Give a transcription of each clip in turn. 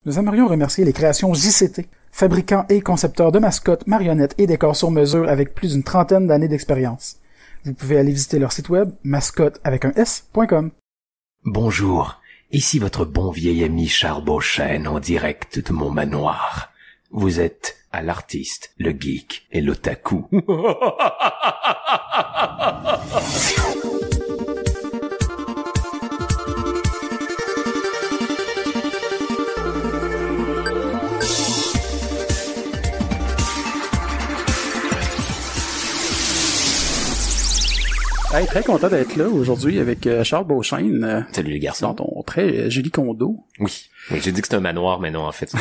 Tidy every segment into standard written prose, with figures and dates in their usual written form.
Nous aimerions remercier les créations JCT, fabricants et concepteurs de mascottes, marionnettes et décors sur mesure avec plus d'une 30aine d'années d'expérience. Vous pouvez aller visiter leur site web mascotte.com. Bonjour, ici votre bon vieil ami Charles Beauchesne en direct de mon manoir. Vous êtes à l'artiste, le geek et l'otaku. Hey, très content d'être là aujourd'hui avec Charles Beauchesne. Salut les garçons. Dans ton très joli condo. Oui, j'ai dit que c'est un manoir, mais non, en fait.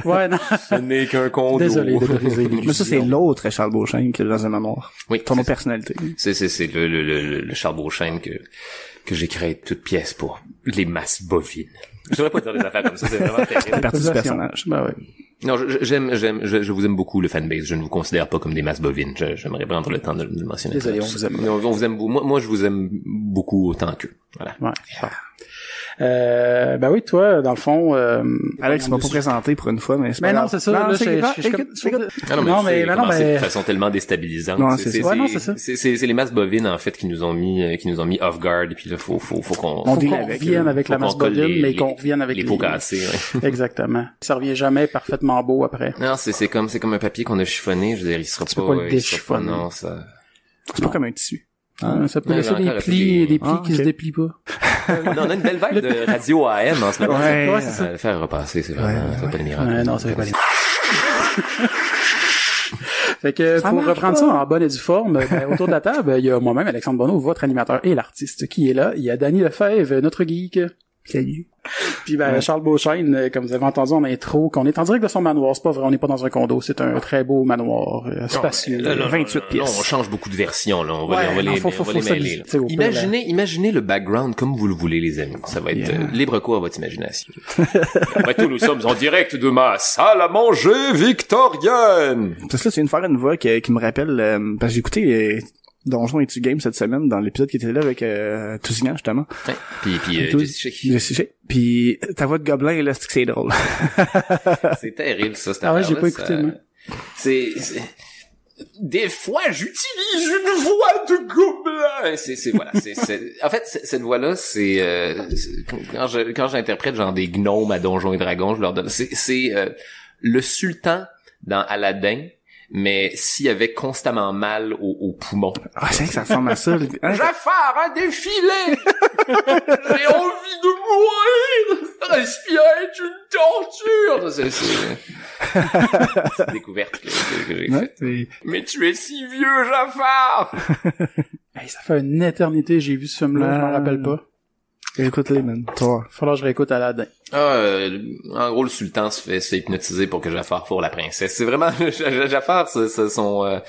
Ouais, non. Ce n'est qu'un condo. Désolé de briser l'illusion. Mais ça, c'est l'autre Charles Beauchesne qui est dans un manoir. Oui. Ton autre personnalité. C'est le Charles Beauchesne que j'ai créé toute pièce pour les masses bovines. Je devrais pas dire des affaires comme ça, c'est vraiment terrible. La partie du personnage. Ben ouais. Non, je vous aime beaucoup, le fanbase. Je ne vous considère pas comme des masses bovines. J'aimerais prendre le temps de le mentionner. Désolé, on vous aime. On vous aime beaucoup. Moi, je vous aime beaucoup autant qu'eux. Voilà. Ouais. Ben oui, toi, dans le fond, Alex m'a pas présenté pour une fois, mais c'est pas non, grave. c'est ça. Non, là, c'est grave. Non, mais mais de façon tellement déstabilisante. Non, c'est les masses bovines, en fait, qui nous ont mis off guard, et puis là, faut qu'on revienne avec la masse bovine, mais qu'on revienne avec les pots cassés, ouais. Exactement. Ça revient jamais parfaitement beau après. Non, c'est comme un papier qu'on a chiffonné, je veux dire, il sera pas le déchiffonner. Non, ça. C'est pas comme un tissu. Ça peut laisser des plis qui se déplient pas. Non, on a une belle vibe de radio AM en ce moment. Ouais, c'est ça. Le faire repasser, c'est vraiment, c'est pas des miracles. Ouais, non, c'est pas des Fait que, pour reprendre ça en bonne et due forme, autour de la table, il y a moi-même, Alexandre Bonneau, votre animateur et l'artiste qui est là. Il y a Danny Lefebvre, notre geek. Salut. Puis Charles Beauchesne, comme vous avez entendu en intro, qu'on est en direct de son manoir. C'est pas vrai, on n'est pas dans un condo, c'est un très beau manoir spacieux. 28 pièces. On change beaucoup de versions, là. On Ouais, va les mêler. C'est au pire, Imaginez le background comme vous le voulez, les amis. Ça va être libre cours à votre imagination. Après tout, nous sommes en direct de ma salle à manger victorienne. Parce que là, tu viens de faire une voix qui me rappelle, parce que j'ai écouté Donjon et Tu Game cette semaine dans l'épisode qui était là avec Tousignan, justement. Ouais. Puis Puis ta voix de gobelin, là, c'est que c'est drôle. c'est terrible, ça, Ah ouais, j'ai pas écouté, moi. C'est des fois, j'utilise une voix de gobelin. En fait, cette voix-là, quand j'interprète genre des gnomes à Donjons et Dragons, je leur donne, c'est le sultan dans Aladdin, mais s'il avait constamment mal aux poumons. Ah, c'est vrai que ça ressemble à ça. Jafar a défilé! J'ai envie de mourir! Respirer est une torture! C'est une découverte que j'ai faite. Mais tu es si vieux, Jafar! Hey, ça fait une éternité, j'ai vu ce film-là, je m'en rappelle pas. Écoute-les, man. Toi. Falloir que je réécoute Aladdin. En gros, le sultan se fait hypnotiser pour que Jafar fourre la princesse. C'est vraiment, Jafar, son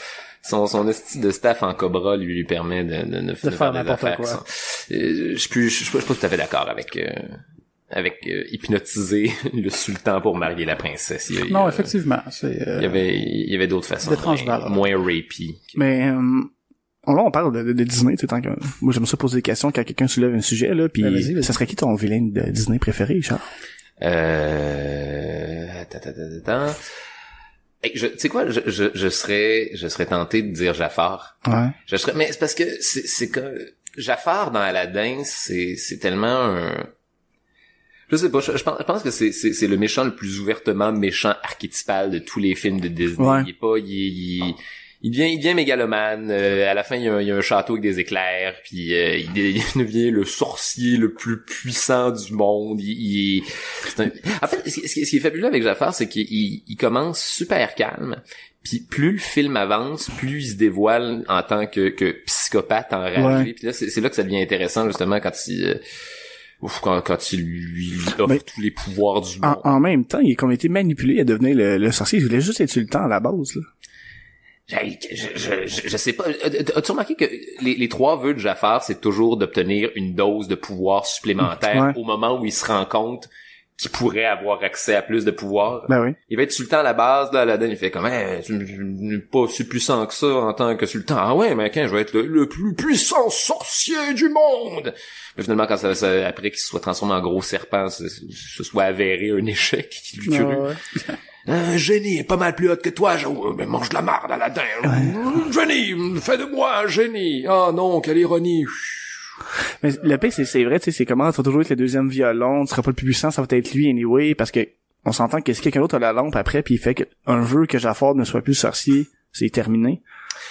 esti de staff en cobra lui permet de faire des affaires. Quoi. Je suis pas tout à fait d'accord avec hypnotiser le sultan pour marier la princesse. Non, effectivement, c'est il y avait d'autres façons. Moins rapey. Mais là, on parle de Disney, tu sais, tant que moi j'aime ça poser des questions quand quelqu'un soulève un sujet là, puis vas-y. Ça serait qui ton vilain de Disney préféré, Charles? Tu sais quoi, je serais tenté de dire Jafar. Ouais. Mais c'est parce que c'est que Jafar dans Aladdin, c'est tellement je sais pas, je pense que c'est le méchant le plus ouvertement méchant archétypal de tous les films de Disney. Ouais. Il devient mégalomane, à la fin il y a un château avec des éclairs, puis il devient le sorcier le plus puissant du monde. En fait, ce qui est fabuleux avec Jafar, c'est qu'il commence super calme, puis plus le film avance, plus il se dévoile en tant que psychopathe enragé. Ouais. Puis là, c'est là que ça devient intéressant, justement, quand il lui offre tous les pouvoirs du monde. En même temps, il a comme été manipulé à devenir le sorcier. Il voulait juste être sultan à la base, là. Je sais pas. As-tu remarqué que les trois vœux de Jafar, c'est toujours d'obtenir une dose de pouvoir supplémentaire au moment où il se rend compte qui pourrait avoir accès à plus de pouvoir. Ben oui. Il va être sultan à la base, là, Aladdin, il fait comme, tu n'es pas si puissant que ça en tant que sultan. Ah ouais, mais quand je vais être le plus puissant sorcier du monde! Mais finalement, quand après qu'il se soit transformé en gros serpent, ce soit avéré un échec qu'il lui crut. Ouais. Un génie est pas mal plus hot que toi, mais mange de la marde, Aladdin. Génie, fais de moi un génie. Ah non, quelle ironie. Mais le pire, c'est vrai, tu sais, c'est comment, tu vas toujours être le deuxième violon, tu seras pas le plus puissant, ça va être lui anyway, parce que on s'entend que si quelqu'un d'autre a la lampe après, puis il fait un vœu que Jafar ne soit plus sorcier, c'est terminé.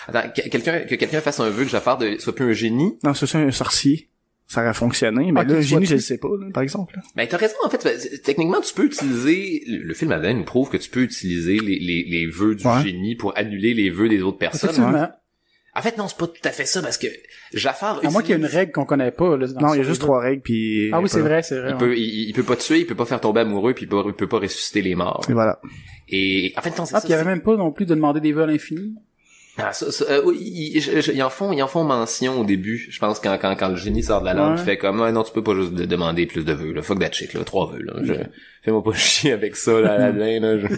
Attends, quelqu'un fasse un vœu que Jafar soit plus un génie? Non, c'est ça, un sorcier. Ça aurait fonctionné, mais là, un génie, je le sais pas, là, par exemple. Là. Mais t'as raison, en fait, techniquement, tu peux utiliser, le film Aladdin nous prouve que tu peux utiliser les vœux du génie pour annuler les vœux des autres personnes. Effectivement. En fait, non, c'est pas tout à fait ça, parce que Jafar... À moins qu'il y ait une règle qu'on connaît pas, là. Non, il y a juste 3 règles, puis... Ah oui, c'est vrai. Il peut pas tuer, il peut pas faire tomber amoureux, puis il peut pas ressusciter les morts. Et voilà. Et, en fait, non, c'est ça. Puis il y avait même pas non plus de demander des vœux à l'infini. Ah, ils en font mention au début. Je pense quand le génie sort de la lampe, il fait comme non, tu peux pas juste demander plus de vœux là. Fuck that shit là, 3 vœux là. Fais-moi pas chier avec ça là, Aladdin là. Je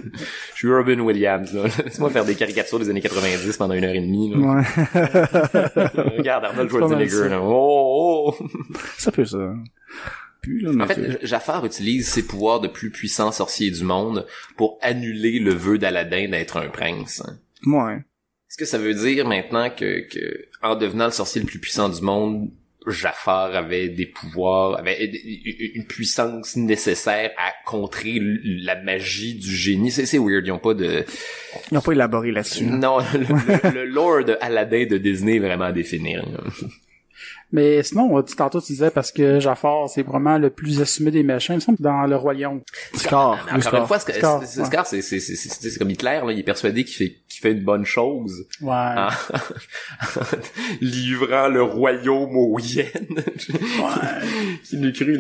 suis Robin Williams là. Laisse-moi faire des caricatures des années 90 pendant 1h30 là. Ouais. Regarde Arnold Schwarzenegger là. Oh. Ça peut ça. En fait, Jafar utilise ses pouvoirs de plus puissant sorcier du monde pour annuler le vœu d'Aladdin d'être un prince. Ouais. Est-ce que ça veut dire maintenant que en devenant le sorcier le plus puissant du monde, Jafar avait des pouvoirs, avait une puissance nécessaire à contrer la magie du génie? C'est weird, ils ont pas élaboré là-dessus. Non, le lore de Aladdin de Disney est vraiment à définir. Mais sinon, tantôt tu disais parce que Jafar, c'est vraiment le plus assumé des méchants, il me semble, dans le Royaume. Scar. Encore une fois, Scar, c'est comme Hitler, là, il est persuadé qu'il fait une bonne chose. Ouais. En livrant le royaume aux hyènes. Ouais. Qui lui cru,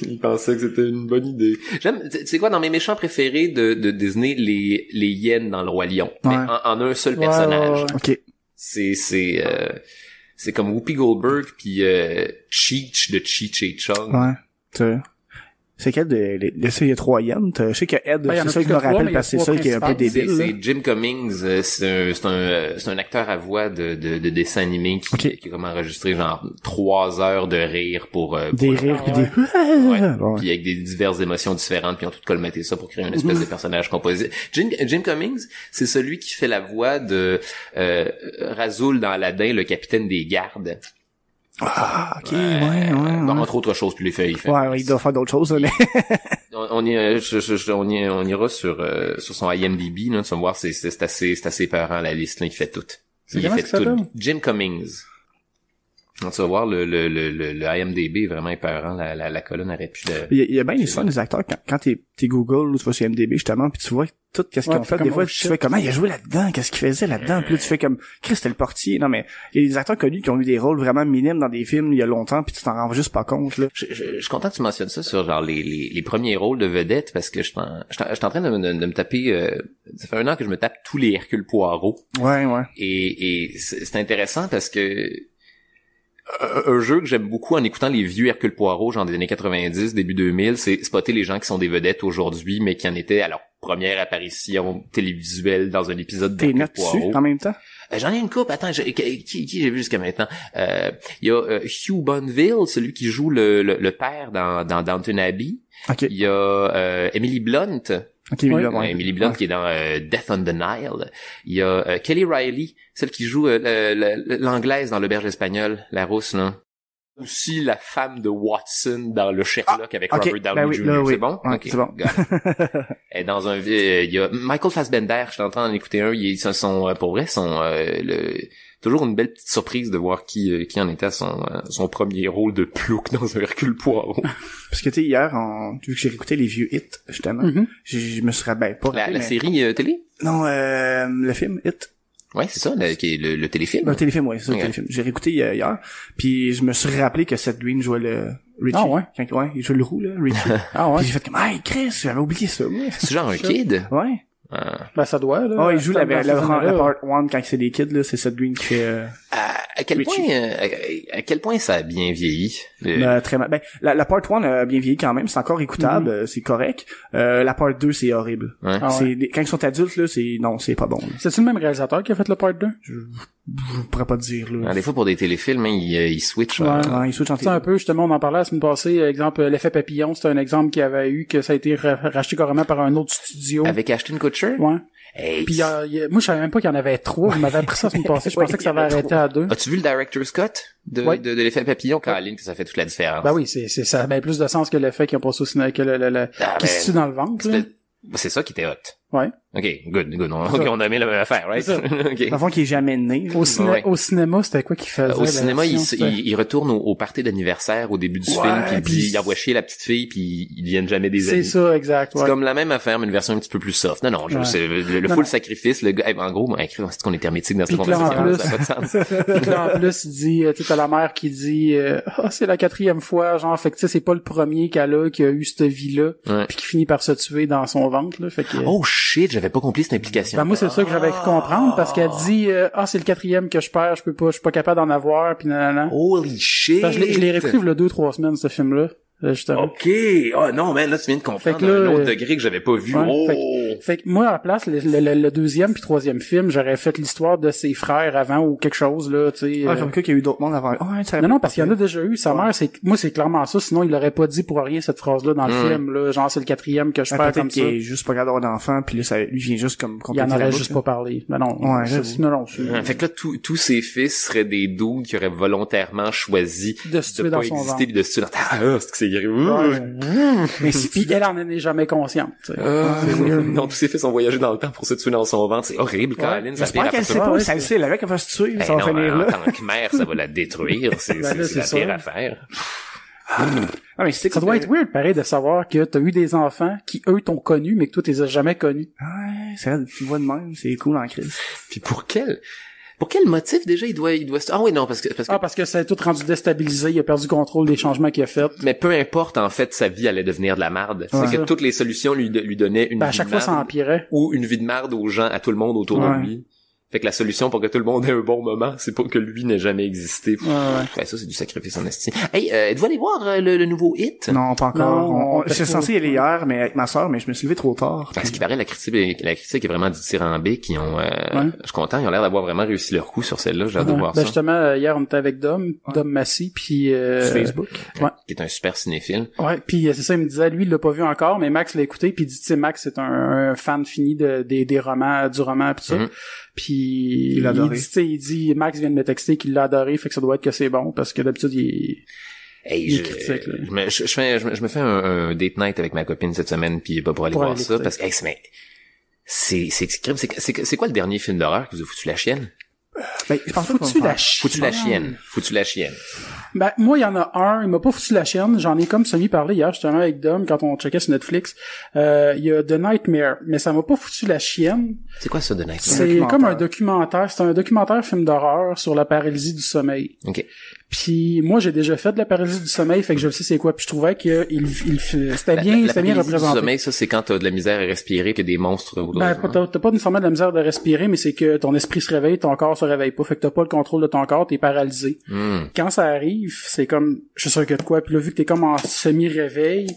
il pensait que c'était une bonne idée. J'aime, tu sais quoi, dans mes méchants préférés de Disney, les hyènes dans le Roi Lion. Ouais. Mais en un seul personnage. Ouais. Ok. C'est comme Whoopi Goldberg puis Cheech de Cheech et Chong. Ouais. C'est quel il y a 3 hyènes. Je sais que Ed, c'est ça qui me rappelle parce que c'est ça qui est un peu débile. C'est Jim Cummings, c'est un acteur à voix de dessin animé qui a comme enregistré genre 3 heures de rire pour des rires puis des puis avec des diverses émotions différentes puis ils ont tout colmaté ça pour créer une espèce de personnage composé. Jim Cummings, c'est celui qui fait la voix de Rasoul dans Aladdin, le capitaine des gardes. Ah, ok, ouais. Entre autres choses, puis il fait. Ouais, il doit faire d'autres choses, mais. on ira sur son IMDb, là, tu vas voir, c'est assez peurant, la liste, là, il fait tout. Il fait tout. Jim Cummings. Donc, tu vas voir, le IMDb est vraiment épeurant, la colonne aurait pu Il y a bien les fun des acteurs, quand t'es Google, tu vas sur IMDb, justement, puis tu vois tout qu'est-ce qu'ils ont fait. Des fois, tu fais comment il a joué là-dedans, qu'est-ce qu'il faisait là-dedans, puis là, tu fais comme, Chris, c'était le portier. Non, mais, il y a des acteurs connus qui ont eu des rôles vraiment minimes dans des films il y a longtemps, puis tu t'en rends juste pas compte, là. Je suis content que tu mentionnes ça sur, genre, les premiers rôles de vedettes, parce que je suis en train de me taper, ça fait 1 an que je me tape tous les Hercule Poirot. Ouais. Et c'est intéressant parce que, un jeu que j'aime beaucoup en écoutant les vieux Hercule Poirot, genre des années 90, début 2000, c'est spotter les gens qui sont des vedettes aujourd'hui, mais qui en étaient à leur première apparition télévisuelle dans un épisode d'Hercule Poirot. Dessus en même temps? J'en ai une coupe. Attends, qui j'ai vu jusqu'à maintenant? Il y a Hugh Bonneville, celui qui joue le père dans Downton Abbey. Okay. Il y a Emily Blunt. Emily Blunt qui est dans Death on the Nile. Il y a Kelly Riley, celle qui joue l'anglaise dans l'auberge espagnole, la rousse là. Aussi la femme de Watson dans le Sherlock avec Robert Downey Jr. C'est bon? Ouais, c'est bon. Et dans il y a Michael Fassbender, je suis en train d'en écouter un, pour vrai, toujours une belle petite surprise de voir qui en était à son premier rôle de plouc dans un Hercule Poirot. Parce que tu sais, hier, vu que j'ai écouté les vieux hits, justement, je me serais pas rappelé, la série télé? Non, le film Hit. Ouais, c'est ça, qui est le téléfilm. Le téléfilm, ouais, c'est ça, le téléfilm. J'ai réécouté hier, puis je me suis rappelé que Seth Green jouait le Richie. Ah ouais? Il jouait le roux, là, Richie. Ah ouais? Puis j'ai fait comme, hey, Chris, j'avais oublié ça, ouais. C'est genre un kid? Ouais. Ben, ça doit, là. Oh, il joue la part 1 quand c'est des kids, là, c'est Seth Green qui fait, À quel point ça a bien vieilli? Très mal. Ben, la part 1 a bien vieilli quand même, c'est encore écoutable, c'est correct. La part 2, c'est horrible. Ouais. Quand ils sont adultes, là, c'est pas bon. C'est-tu le même réalisateur qui a fait le part 2? Je pourrais pas te dire, là. Des fois, pour des téléfilms, hein, ils switchent. Ouais, ils switchent c'est un peu, justement, on en parlait la semaine passée, exemple, l'effet papillon, c'est un exemple qu'il y avait eu, que ça a été racheté carrément par un autre studio. Avec Ashton Kutcher? Ouais. Hey, puis moi je savais même pas qu'il y en avait 3, vous m'avez appris ça la semaine passée, je pensais que ça avait arrêté à 2. As-tu vu le director's cut de l'effet papillon, Caroline, que ça fait toute la différence? Ben oui, ça a bien plus de sens que l'effet qui a passé au cinéma, que qui se tue dans le ventre. C'est ça qui était hot. Ouais. OK, good. On a mis la même affaire, right? Okay. Avant qu'il est jamais né. Au cinéma, c'était quoi qu'il faisait? Au cinéma, il retourne au party d'anniversaire au début du film, puis il envoie chier la petite fille, puis ils deviennent jamais des amis. C'est ça, exact. C'est comme la même affaire, mais une version un petit peu plus soft. Non, c'est le full sacrifice. Le gars, en gros, c'est qu'on est hermétique dans cette conversation. Ça n'a pas de sens. Puis là, en plus, il dit, tu sais, t'as la mère qui dit, c'est la 4e fois, genre, fait que tu sais, c'est pas le premier qui a eu cette vie-là, puis qui finit par se tuer dans son ventre, là, fait que... Oh shit, j'avais pas compris cette implication. Ben moi c'est ça que j'avais cru comprendre parce qu'elle dit c'est le 4e que je perds, je suis pas capable d'en avoir puis nanana. Holy shit. Je l'ai réécouté il y a 2-3 semaines ce film là. Justement. OK. Oh non, mais là tu viens de comprendre un autre degré que j'avais pas vu. Fait que moi à la place le 2e puis 3e film, j'aurais fait l'histoire de ses frères avant ou quelque chose là, tu sais. Comme qu'il y a eu d'autres mondes avant. Non parce qu'il y en a déjà eu. Sa mère c'est clairement ça, sinon il l'aurait pas dit pour rien cette phrase là dans le film là, genre c'est le 4e que je perds comme ça. Peut-être qu'il est juste pas capable d'avoir d'enfant puis là ça lui vient juste comme il en aurait juste pas parlé. Ben non. Non. Fait que là tous ses fils seraient des dudes qui auraient volontairement choisi de se tuer dans son ventre. De se tuer dans c'est gris. Mais puis elle en est jamais consciente. Non, tous ses fils ont voyagé dans le temps pour se tuer dans son ventre. C'est horrible, Caroline. J'espère qu'elle sait pas. Ça le sait, elle avait qu'elle va se tuer. Ça va finir là. En tant que mère, ça va la détruire. C'est la pire affaire. Mais ça doit être weird, pareil, de savoir que t'as eu des enfants qui, eux, t'ont connu, mais que toi, t'es jamais connus. Ouais, c'est vrai, tu vois de même. C'est cool en crise. Puis pour quel motif déjà il doit ah oui non parce que ça a tout rendu déstabilisé, il a perdu contrôle des changements qu'il a fait. Mais peu importe en fait, sa vie allait devenir de la marde. C'est que toutes les solutions lui donnaient une vie à chaque fois ça empirait ou une vie de marde aux gens, à tout le monde autour de lui. Fait que la solution pour que tout le monde ait un bon moment, c'est pas que lui n'ait jamais existé. Ouais, ça c'est du sacrifice en esti. Hey, êtes-vous allé voir le nouveau Hit? Non, pas encore. J'étais censé y aller hier, mais avec ma sœur, mais je me suis levé trop tard. Parce qu'il paraît la critique est vraiment dithyrambique. Je suis content, ils ont l'air d'avoir vraiment réussi leur coup sur celle-là. J'ai hâte de voir ça. Justement, hier on était avec Dom Massy, puis sur Facebook, qui est un super cinéphile. Ouais, puis c'est ça, il me disait, lui il l'a pas vu encore, mais Max l'a écouté, puis il dit, tu sais, Max c'est un fan fini des romans, du roman, pis ça. Puis il dit Max vient de me texter qu'il l'a adoré, fait que ça doit être que c'est bon parce que d'habitude il est critique. Je me fais un date night avec ma copine cette semaine puis pas pour aller voir ça parce que c'est quoi le dernier film d'horreur qui vous a foutu la chienne? Ben, je pense foutu la chienne. Ben, moi, il y en a un, il m'a pas foutu la chienne, j'en ai comme semi-parlé hier, justement, avec Dom, quand on checkait sur Netflix. Il y a The Nightmare, mais ça m'a pas foutu la chienne. C'est quoi ça, The Nightmare? C'est comme un documentaire, c'est un documentaire film d'horreur sur la paralysie du sommeil. OK. Puis moi j'ai déjà fait de la paralysie du sommeil, fait que je le sais c'est quoi, puis je trouvais que c'était bien représenté. Du sommeil, ça c'est quand t'as de la misère à respirer, que des monstres autour. Ben t'as pas nécessairement de la misère de respirer, mais c'est que ton esprit se réveille, ton corps se réveille pas, fait que t'as pas le contrôle de ton corps, t'es paralysé. Quand ça arrive, c'est comme je suis sûr que de quoi, puis là vu que t'es comme en semi-réveil,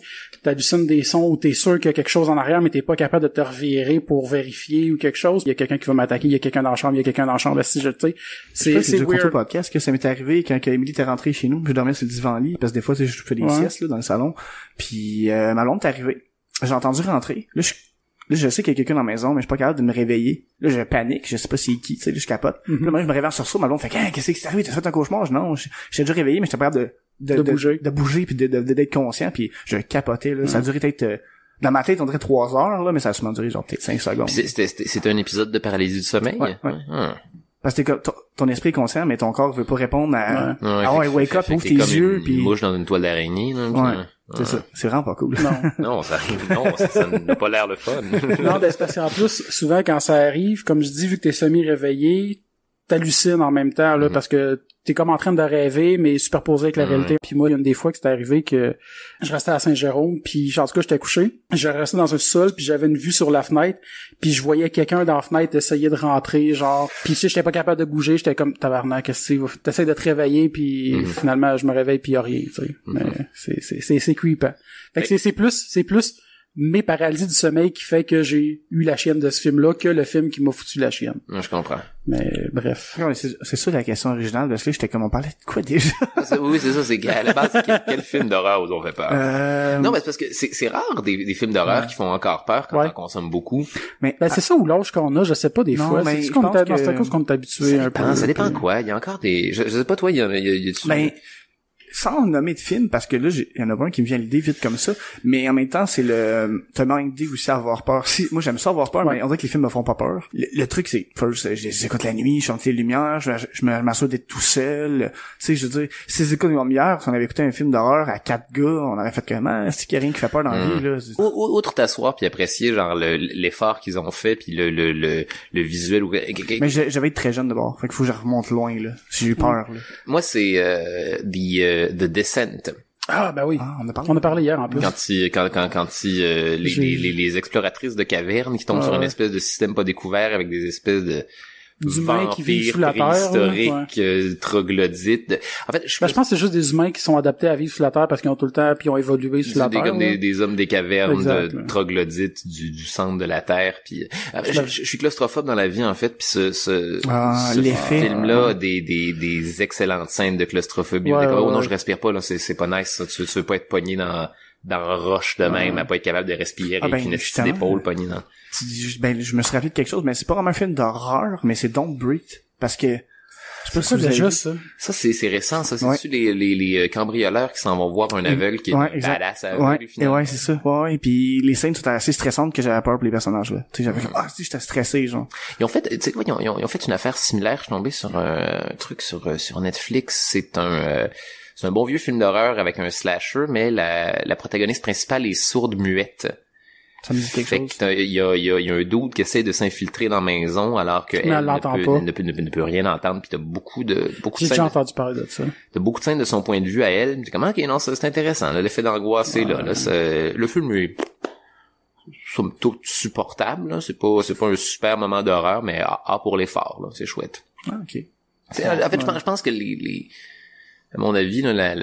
t'hallucines des sons où t'es sûr qu'il y a quelque chose en arrière, mais t'es pas capable de te revirer pour vérifier ou quelque chose. Il y a quelqu'un qui va m'attaquer, il y a quelqu'un dans la chambre, si je sais. C'est weird. Podcast que ça m'est arrivé quand Emily était rentrée chez nous, je dormais sur le divan-lit parce que des fois je fais des siestes là dans le salon. Puis ma blonde est arrivée. J'ai entendu rentrer. Là je sais qu'il y a quelqu'un dans la maison, mais je suis pas capable de me réveiller. Là je panique, je sais pas c'est qui, tu sais, je capote. Là moi je me réveille en sursaut, ma blonde fait qu'est-ce qui s'est arrivé, t'as fait un cauchemar? Non, j'étais déjà réveillé, mais j'étais pas capable de bouger puis d'être conscient, puis je capotais là. Ça a duré peut-être dans ma tête on dirait 3 heures là, mais ça a sûrement duré genre peut-être 5 secondes. C'était un épisode de paralysie du sommeil. Ouais. Parce que ton esprit est conscient, mais ton corps veut pas répondre à wake up, ouvre tes yeux, puis mouche dans une toile d'araignée. C'est ça. C'est vraiment pas cool. Non, ça n'a pas l'air le fun. Non, c'est parce qu'en plus, souvent quand ça arrive, comme je dis, vu que t'es semi-réveillé, t'hallucines en même temps là parce que t'es comme en train de rêver mais superposé avec la réalité. Puis moi il y a une des fois que c'était arrivé que je restais à Saint-Jérôme puis en tout cas j'étais couché, je restais dans un sol puis j'avais une vue sur la fenêtre puis je voyais quelqu'un dans la fenêtre essayer de rentrer genre puis tu sais j'étais pas capable de bouger, j'étais comme tabarnak, qu'est-ce que t'essayes de te réveiller puis finalement je me réveille puis y a rien, tu sais. Mais c'est creepant. Fait que c'est plus mes paralysies du sommeil qui fait que j'ai eu la chienne de ce film-là que le film qui m'a foutu la chienne. Je comprends. Mais bref. Ouais, c'est ça la question originale, parce que j'étais comme on parlait de quoi déjà? Oui, c'est ça, c'est à la base, quel film d'horreur vous ont fait peur? Non, mais c'est parce que c'est rare des films d'horreur qui font encore peur quand on consomme beaucoup. Mais c'est ça ou l'âge qu'on a, je sais pas des fois. C'est ce qu'on est à cause qu'on est habitué un peu. Ça dépend quoi? Il y a encore des, je sais pas toi, il y a sans nommer de film, parce que là, il y en a pas un qui me vient à l'idée vite comme ça, mais en même temps, c'est t'as même idée aussi à avoir peur. Moi, j'aime ça avoir peur, mais on dirait que les films me font pas peur. Le truc, c'est, first, j'écoute la nuit, je chante les lumières, je m'assure d'être tout seul. Tu sais, je veux dire, si j'écoute les lumières, si on avait écouté un film d'horreur à 4 gars, on aurait fait comment? C'est qu'il y a rien qui fait peur dans la vie, là. Outre t'asseoir puis apprécier, genre, l'effort qu'ils ont fait puis le visuel. Mais j'avais été très jeune d'abord. Fait qu'il faut que je remonte loin, là. Si j'ai eu peur, là. Moi, c'est, The Descent. Ah, ben oui. On a parlé hier, en plus. Quand les exploratrices de cavernes qui tombent sur une espèce de système pas découvert avec des espèces de d'humains qui vivent sous la terre, historiques, troglodytes. En fait, je pense que c'est juste des humains qui sont adaptés à vivre sous la terre parce qu'ils ont tout le temps puis ont évolué sous la terre. Comme des hommes des cavernes, de troglodytes du centre de la terre. Puis je suis claustrophobe dans la vie en fait. Puis ce film-là a des excellentes scènes de claustrophobie. Oh non, je respire pas là, c'est pas nice. Ça. Tu veux pas être pogné dans roche de même, à pas être capable de respirer avec une petite épaule pognée dans. Je me suis rappelé de quelque chose, mais c'est pas vraiment un film d'horreur, mais c'est Don't Breathe, parce que je sais pas si vous avez vu ça. Ça c'est récent, ça. C'est-tu les cambrioleurs qui s'en vont voir un aveugle qui est badass aveugle, finalement. Ouais, c'est ça. Ouais, et puis les scènes sont assez stressantes que j'avais peur pour les personnages là. Tu sais, j'avais j'étais stressé genre. Ils ont fait, tu sais quoi, ils ont fait une affaire similaire. Je suis tombé sur un truc sur Netflix. C'est un bon vieux film d'horreur avec un slasher, mais la protagoniste principale est sourde muette. Ça me dit quelque chose. Il y a un dude qui essaie de s'infiltrer dans la maison alors que elle ne peut rien entendre, puis t'as beaucoup de J'ai déjà entendu parler de ça. T'as beaucoup de scènes de son point de vue à elle. C'est comment ok non c'est intéressant. Là, l'effet d'angoisse c'est là. Le film est somme toute supportable. Là. C'est pas un super moment d'horreur, mais pour l'effort là, c'est chouette. Ah ok. En fait, je pense que à mon avis là,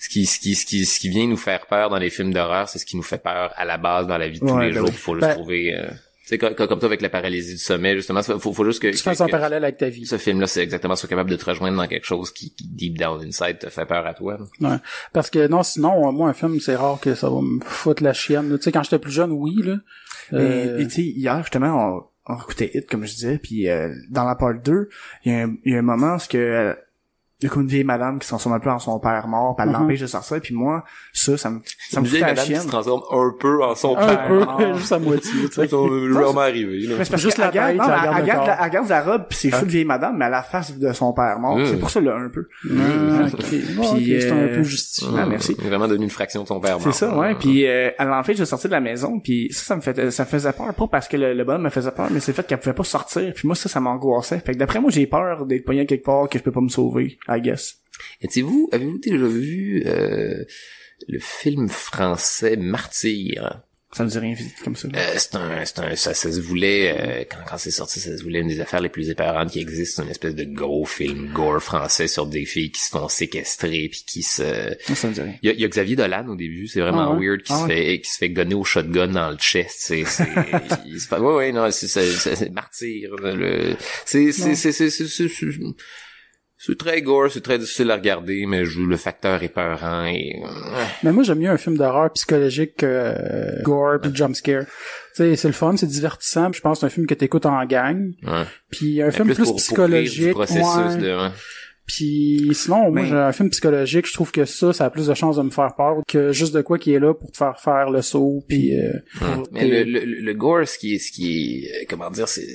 ce qui vient nous faire peur dans les films d'horreur, c'est ce qui nous fait peur à la base dans la vie de tous les jours. Il faut le trouver. C'est comme toi avec la paralysie du sommeil, justement. Faut juste que tu fasses un parallèle avec ta vie. Ce film-là, c'est exactement soit capable de te rejoindre dans quelque chose qui deep down inside te fait peur à toi. Ouais. Parce que non, sinon, moi un film, c'est rare que ça va me foutre la chienne. Tu sais, quand j'étais plus jeune, oui là. Et tu sais, hier justement, on écoutait Hit comme je disais, puis dans la part 2, il y a un moment où il y a comme une vieille madame qui se transforme un peu en son père mort, pis elle l'empêche de sortir, puis moi, ça me fout la chienne. Qui se transforme un peu en son père mort. Juste à moitié, tu sais. C'est vraiment arrivé, là. Mais c'est parce juste la tête, elle regarde la robe, pis c'est fou de vieille madame, mais elle a la face de son père mort. C'est pour ça, là, un peu. Puis, c'est un peu justifié. Merci. Vraiment devenu une fraction de son père mort. C'est ça, ouais. Puis, elle l'empêche de sortir de la maison, puis ça me faisait peur. Pas parce que le bonhomme me faisait peur, mais c'est le fait qu'elle pouvait pas sortir. Puis moi, ça m'angoissait. Fait que d'après moi, j'ai peur d'être pogné quelque part que je peux pas me sauver. I guess. Et avez-vous déjà vu le film français Martyr? Ça me dit rien comme ça. Ça se voulait quand c'est sorti, ça se voulait une des affaires les plus épeurantes qui existent, une espèce de gros film gore français sur des filles qui se font séquestrer puis qui se. Ça me dit rien. Il y a Xavier Dolan au début, c'est vraiment weird qui se fait gonner au shotgun dans le chest, c'est Martyr. C'est très gore, c'est très difficile à regarder, mais le facteur épeurant et... Mais moi, j'aime mieux un film d'horreur psychologique que gore pis jumpscare. Tu sais, c'est le fun, c'est divertissant, pis je pense que c'est un film que t'écoutes en gang. Ouais. Puis un film plus psychologique. Puis sinon, moi, j'ai un film psychologique, je trouve que ça a plus de chances de me faire peur que juste de quoi qui est là pour te faire le saut, puis... Mais le gore, ce qui est comment dire, c'est...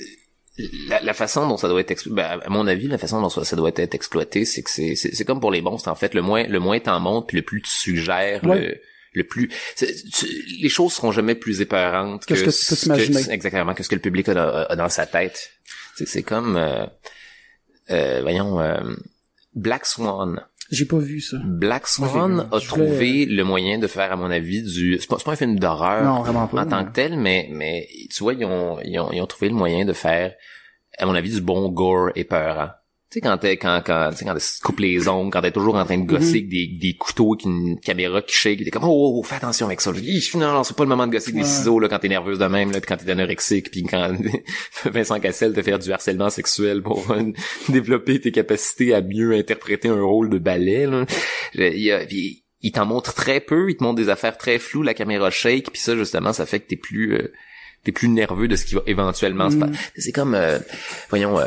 La façon dont ça doit être à mon avis, la façon dont ça doit être exploité, c'est que c'est comme pour les monstres en fait, le moins t'en montres, puis le plus tu suggères, le plus les choses seront jamais plus épeurantes que ce que tu peux t'imaginer. Exactement, que ce que le public a dans sa tête. C'est comme, voyons, Black Swan. J'ai pas vu ça. Black Swan a trouvé le moyen de faire, à mon avis, c'est pas un film d'horreur en tant que tel, mais tu vois, ils ont trouvé le moyen de faire, à mon avis, du bon gore épeurant. Tu sais, quand tu se coupes les ongles, quand t'es toujours en train de gosser avec des couteaux avec une caméra qui shake, t'es comme, oh, fais attention avec ça. Non, c'est pas le moment de gosser avec des ciseaux, là, quand t'es nerveuse de même, là, pis quand t'es anorexique, pis quand Vincent Cassel te fait du harcèlement sexuel pour développer tes capacités à mieux interpréter un rôle de ballet, là. Il t'en montre très peu, il te montre des affaires très floues, la caméra shake, pis ça, justement, ça fait que t'es plus nerveux de ce qui va éventuellement se passer. C'est comme, voyons,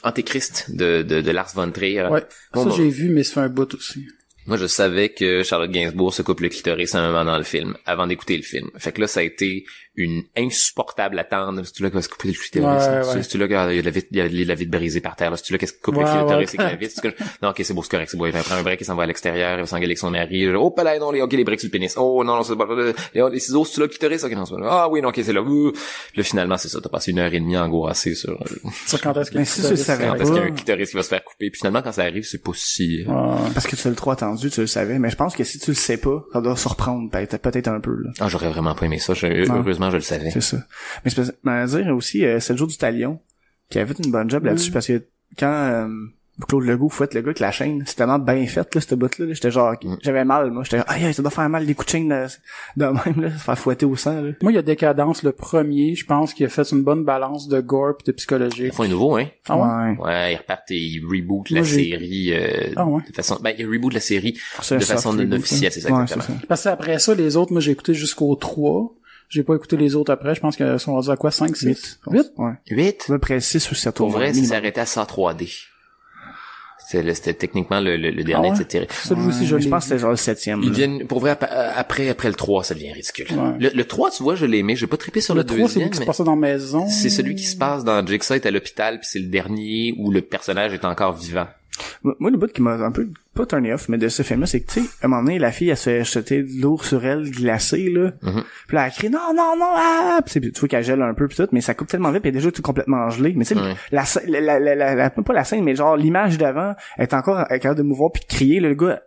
Antéchrist de Lars von Trier. Ouais, ça j'ai vu, mais ça fait un bout aussi. Moi, je savais que Charlotte Gainsbourg se coupe le clitoris à un moment dans le film, avant d'écouter le film. Fait que là, ça a été une insupportable attente. C'est-tu là qui va se couper le clitoris? C'est-tu là qu'il y a la vitre brisée par terre? C'est-tu là qui se coupe le clitoris avec la vitre? Non, ok, c'est beau, c'est correct, c'est beau. Il va prendre un break, il s'en va à l'extérieur, il va s'engueuler avec son mari. Oh, pas là, non, ok, les breaks sur le pénis. Oh, non, c'est pas, les ciseaux, c'est-tu là le clitoris? Ok, non, c'est pas là. Ah oui, non, ok, c'est là. Là, finalement, c'est ça. T'as passé 1h30 angoissé sur quand est-ce qu'il y a un clitoris qui va se faire couper. Puis finalement, quand ça arrive, c'est pas si... Parce que tu as le trop attendu, tu le savais. Mais je pense que si tu le sais pas, ça doit surprendre peut-être un peu, là. Ah, j'aurais vraiment pas aimé ça. Heureusement, je le savais. C'est ça. Mais c'est à dire aussi, c'est le jour du Talion, qui avait fait une bonne job là-dessus, parce que quand Claude Legault fouette le gars avec la chaîne, c'était tellement bien fait, là, cette bout-là, j'étais genre, j'avais mal, moi, j'étais aïe, ça doit faire mal, des coups de chaîne de même, là, se faire fouetter au sang, là. Moi, il y a Décadence, le premier, je pense qu'il a fait une bonne balance de gore pis de psychologie. Ils font un nouveau, hein? Ah ouais? Ouais, ils repartent et ils rebootent la série, de façon, ils rebootent la série de façon non officielle, c'est ça, exactement. C'est ça. Parce que après ça, les autres, moi, j'ai écouté jusqu'au 3. J'ai pas écouté les autres après, je pense qu'ils sont rendus à quoi, 5, 6? 8? Ouais. 8? À peu près 6 ou 7 Pour vrai, ça s'arrêtait à 103D. C'était techniquement le dernier de cette série. Celui aussi, je pense que c'était genre le 7e. Ils viennent, pour vrai, après le 3, ça devient ridicule. Ouais. Le 3, tu vois, je l'ai aimé, j'ai pas trippé sur le 2e. Le 3, c'est celui qui se passe dans la maison. C'est celui qui se passe dans Jigsaw est à l'hôpital, puis c'est le dernier où le personnage est encore vivant. Moi, le bout qui m'a un peu, pas turné off, mais de ce film-là, c'est que, tu sais, à un moment donné, la fille, elle se fait jeter de l'eau sur elle, glacée, là. Puis là, elle crie, non, pis tu vois qu'elle gèle un peu pis tout, mais ça coupe tellement vite pis elle est déjà tout complètement gelée. Mais tu sais, pas la scène, mais genre, l'image d'avant, elle est encore capable de mouvoir pis de crier, là, le gars,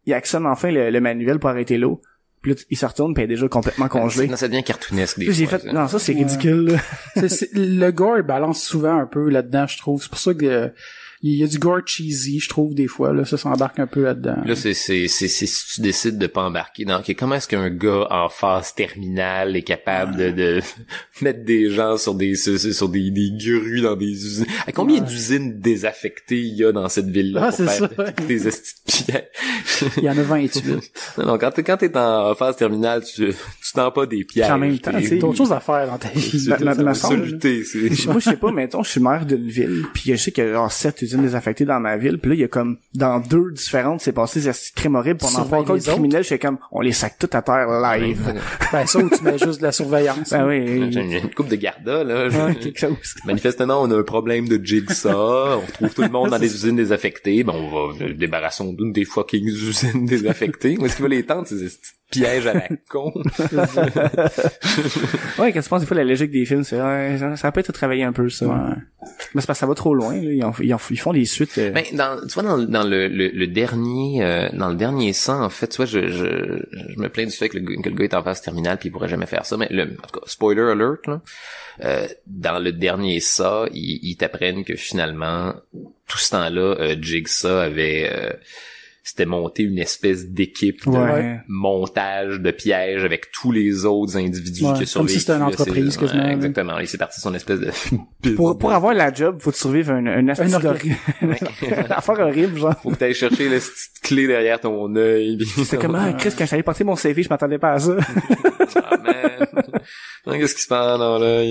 il actionne enfin le manuel pour arrêter l'eau. Puis là, il se retourne pis elle est déjà complètement congelée. Non, ça devient cartoonesque, des fois. Non, ça, c'est ridicule, là. Le gore, il balance souvent un peu là-dedans, je trouve. C'est pour ça que, il y a du gore cheesy, je trouve, des fois, là, ça s'embarque un peu là-dedans. Là, c'est si tu décides de pas embarquer dans, okay, comment est-ce qu'un gars en phase terminale est capable de mettre des gens sur des grues dans des usines? À combien d'usines désaffectées il y a dans cette ville-là pour faire des estis de pièges? Il y en a 28. Non, quand t'es en phase terminale, tu tends pas des pièges. En même temps, t'as autre chose à faire dans ta vie. Moi, je sais pas, mettons, je suis maire d'une ville, puis je sais qu'il y a genre 7 usines désaffectées dans ma ville, puis là, il y a comme, dans 2 différentes, c'est passé des crimes horribles, pis on en fait encore des criminels, je fais comme, on les sac tout à terre live. Ben, ça, où tu mets juste de la surveillance. Ben oui. J'ai une coupe de garda, là. Quelque chose. Manifestement, on a un problème de Jigsaw, on retrouve tout le monde dans des usines désaffectées, ben, on va débarrassons d'une des fucking usines désaffectées. Où est-ce qu'il va les tendre, ces pièges à la con? Ouais, quand tu penses des fois la logique des films, c'est ça peut être travaillé un peu ça. Ouais. Mais c'est parce que ça va trop loin, là. Ils font des suites. Ben tu vois dans le dernier sang, en fait, tu vois, je me plains du fait que le gars est en phase terminale puis il pourrait jamais faire ça, mais en tout cas, spoiler alert là. Dans le dernier ça, ils t'apprennent que finalement tout ce temps-là, Jigsaw avait c'était monté une espèce d'équipe de montage de pièges avec tous les autres individus qui survivent. Comme si c'était une entreprise quasiment. Exactement. Il s'est parti son espèce de... Pour avoir la job, faut que tu survives un affaire horrible, genre. Faut que t'ailles chercher la petite clé derrière ton œil. C'est comme, Chris, quand j'allais porter mon CV, je m'attendais pas à ça. Ah, man. Qu'est-ce qui se passe? Non, là,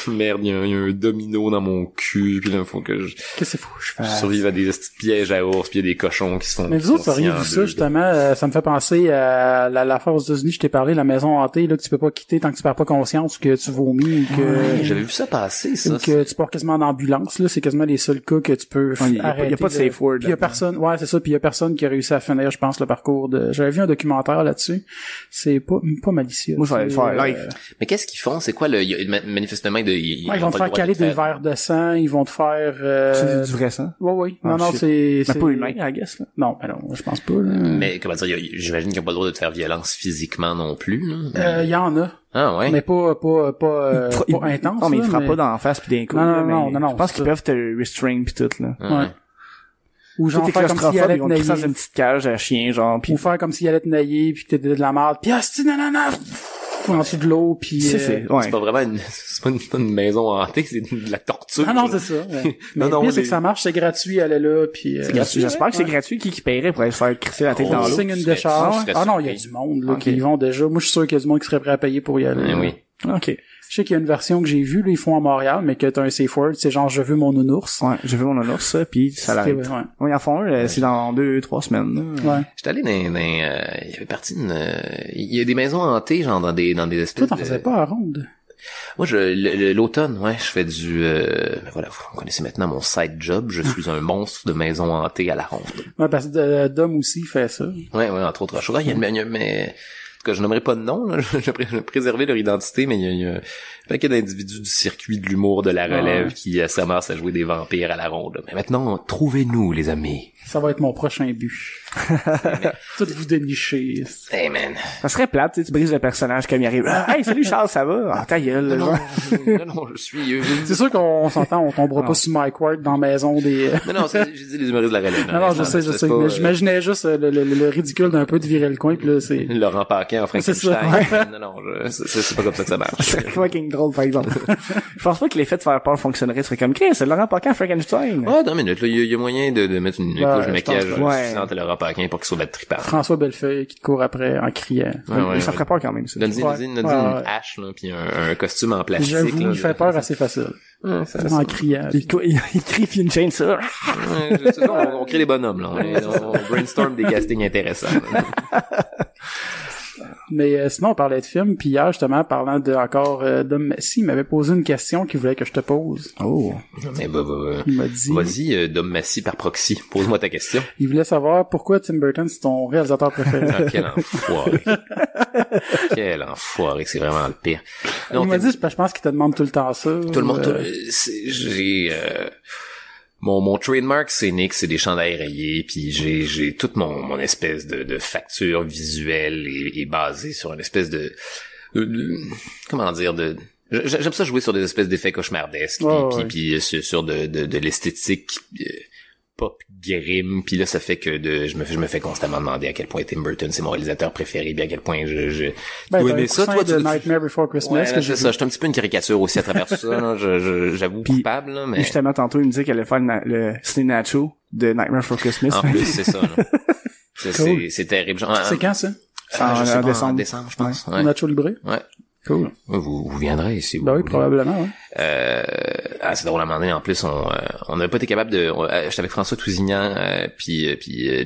merde, il y a un domino dans mon cul, puis là, faut que qu'est-ce qu'il faut que je fasse? Survivre à des petits pièges à ours, puis il y a des cochons qui se font... Mais vous autres, vous auriez vu ça, justement, ça me fait penser à l'affaire aux États-Unis, je t'ai parlé, la maison hantée, là, que tu peux pas quitter tant que tu perds pas conscience, ou que tu vomis, ou que... Ouais, j'avais vu ça passer, ça. Ou que tu pars quasiment en ambulance, là, c'est quasiment les seuls cas que tu peux arrêter. Il y a pas de safe word. Puis il y a personne, ouais, c'est ça, puis il y a personne qui a réussi à finir, je pense, le parcours de... J'avais vu un documentaire là-dessus. C'est pas malicieux. Moi, je vais aller le faire live. Mais qu'est-ce qu'ils font? C'est quoi manifestement ils vont te faire caler des verres de sang, ils vont te faire, C'est du vrai sang? Oui. Non, c'est pas humain, I guess, là. Non, je pense pas, là. Mais, comment dire, j'imagine qu'ils n'ont pas le droit de te faire violence physiquement non plus, là. Il y en a. Ah, ouais. Mais pas intense. Non, mais ils frappent pas dans la face pis d'un coup. Non. Je pense qu'ils peuvent te restrain pis tout, là. Ouais. Ou genre faire comme s'il allait te nailler. Ils vont te une petite cage à chien, genre, pis... Ou faire comme s'il allait te nailler pis que t'étais de la merde. Pis non. En dessous de l'eau pis... C'est pas vraiment c'est pas une maison hantée, c'est de la torture. Non, c'est ça. Ouais. Mais le pire, c'est que ça marche, c'est gratuit, elle est là pis... C'est gratuit. J'espère que c'est gratuit. Qui paierait pour aller se faire crisser la tête dans l'eau? Signe une décharge. Ah non, il y a du monde, là, qui y vont déjà. Moi, je suis sûr qu'il y a du monde qui serait prêt à payer pour y aller. Oui. OK. Je sais qu'il y a une version que j'ai vue, là, ils font à Montréal, mais que t'as un safe word, c'est genre, je veux mon nounours. Ouais, je veux mon nounours, puis ça l'arrête. Ouais. Oui, en font un, c'est dans 2-3 semaines, là. Ouais. J'étais allé il y avait partie il y a des maisons hantées, genre, dans des espèces. Toi, t'en faisais pas à Ronde? Moi, l'automne, je fais du, voilà, vous connaissez maintenant mon side job, je suis un monstre de maison hantée à la Ronde. Ouais, parce que Dom aussi fait ça. Ouais, entre autres choses. Il y a mais, en tout cas, je nommerai pas de nom, là. Je vais préserver leur identité, mais il y a un paquet d'individus du circuit de l'humour de la relève qui s'amassent à jouer des vampires à la ronde. Mais maintenant, trouvez-nous, les amis. Ça va être mon prochain but. Tout vous dénicher. Hey, man. Ça serait plate, tu brises le personnage comme il arrive. Hey, salut Charles, ça va? Ah, ta gueule. Non, je suis... C'est sûr qu'on s'entend, on tombera pas sur Mike Ward dans la maison des... Non, j'ai dit les humoristes de la relève. Non, je sais. Mais j'imaginais juste le ridicule d'un peu de virer le coin, pis là, c'est... Laurent Paquin en Frankenstein. Non, c'est pas comme ça que ça marche. C'est fucking drôle, par exemple. Je pense pas que l'effet de faire peur fonctionnerait. Ce serait comme, c'est Laurent Paquin Frankenstein. Ah, non, minute, là, il y a moyen de mettre une couche de maquillage suffisante à Laurent Paquin pour qu'il soit tripant. François Bellefeuille qui te court après en criant. Ça ferait peur quand même, ça. Donne-y une hache, là, pis un costume en plastique. J'avoue, il fait peur assez facile. En criant. Il crie pis une chaîne, ça. On crée des bonhommes, là. On brainstorm des castings intéressants. Mais sinon, on parlait de films, puis hier, justement, parlant de encore Dom Massy, il m'avait posé une question qu'il voulait que je te pose. Oh. Mais il m'a dit... Vas-y, Dom Massy par proxy, pose-moi ta question. Il voulait savoir pourquoi Tim Burton, c'est ton réalisateur préféré. Ah, quel enfoiré. Quel enfoiré, c'est vraiment le pire. Non, il m'a dit, je pense qu'il te demande tout le temps ça. Tout le monde, j'ai... Mon trademark scénique, c'est des chandails rayés, puis j'ai toute mon espèce de facture visuelle est basée sur une espèce de comment dire, j'aime ça jouer sur des espèces d'effets cauchemardesques, puis sur de l'esthétique pop grim, puis là ça fait que je me fais constamment demander à quel point Tim Burton c'est mon réalisateur préféré, puis à quel point je aimais ça, toi, de Nightmare Before Christmas. Ouais, c'est ça, je suis un petit peu une caricature aussi à travers tout ça, là, j'avoue coupable, là, mais... Justement, tantôt, il me disait qu'elle allait faire le Ciné Nacho de Nightmare Before Christmas. En plus, c'est ça, là. Cool. C'est terrible. C'est quand, ça? En décembre, je pense. Ouais. Nacho Libre? Ouais. Cool. Vous viendrez ici. Ben oui, probablement, ouais. C'est drôle à un moment donné, en plus, on n'avait pas été capable de, j'étais avec François Tousignan, puis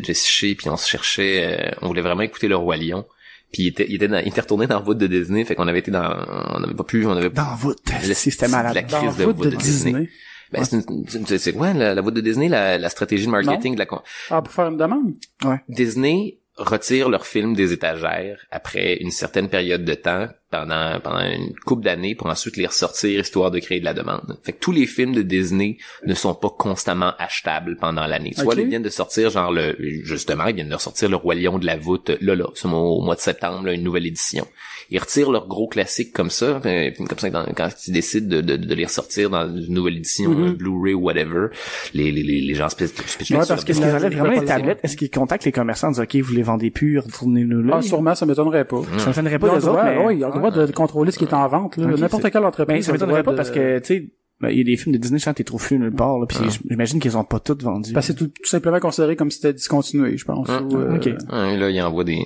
Jesse Shea, puis on se cherchait, on voulait vraiment écouter Le Roi Lion. Puis il était retourné dans la voûte de Disney, fait qu'on avait été dans dans voûte. C'était malade. La crise de voûte de Disney. Ben, c'est quoi, la voûte de Disney, la stratégie de marketing de pour faire une demande? Ouais. Disney retire leurs films des étagères après une certaine période de temps, pendant une couple d'années, pour ensuite les ressortir, histoire de créer de la demande. Fait que tous les films de Disney ne sont pas constamment achetables pendant l'année. Tu vois, ils viennent de sortir, ils viennent de ressortir Le Roi Lion de la voûte, c'est au mois de septembre, là, une nouvelle édition. Ils retirent leurs gros classiques comme ça quand ils décident de les ressortir dans une nouvelle édition, un Blu-ray ou whatever, les gens spécialisent. Ouais, parce que qu'ils enlèvent vraiment les tablettes, est-ce qu'ils contactent les commerçants en disant, OK, vous les vendez plus, retournez-nous là? Ah, sûrement, ça m'étonnerait pas. Ça m'étonnerait pas des autres, mais... Oui, ils ont le droit de contrôler ce qui est en vente, là. N'importe quelle entreprise. Ben, ça m'étonnerait pas parce que, tu sais, il y a des films de Disney, je pense, t'es trop flou nulle part, là, pis j'imagine qu'ils ont pas toutes vendu. Parce que c'est tout simplement considéré comme si c'était discontinué, je pense. OK. Là, ils envoient des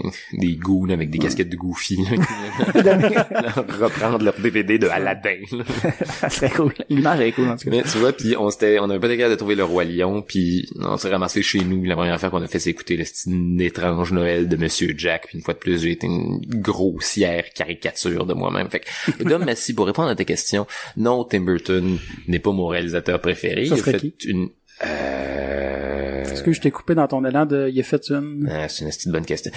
goons avec des casquettes de Goofy, là, reprendre leur DVD de Aladdin, là. Ça serait cool. L'image est cool, en tout cas. Mais tu vois, puis on avait pas été capable de trouver Le Roi Lion, puis on s'est ramassé chez nous. La première fois qu'on a fait, c'est écouter une étrange Noël de Monsieur Jack, puis une fois de plus, j'ai été une grossière caricature de moi-même. Fait que, Dom Massy, pour répondre à ta question, non, Tim Burton n'est pas mon réalisateur préféré. Ça serait qui? Est-ce que je t'ai coupé dans ton élan il a fait une... C'est une bonne question.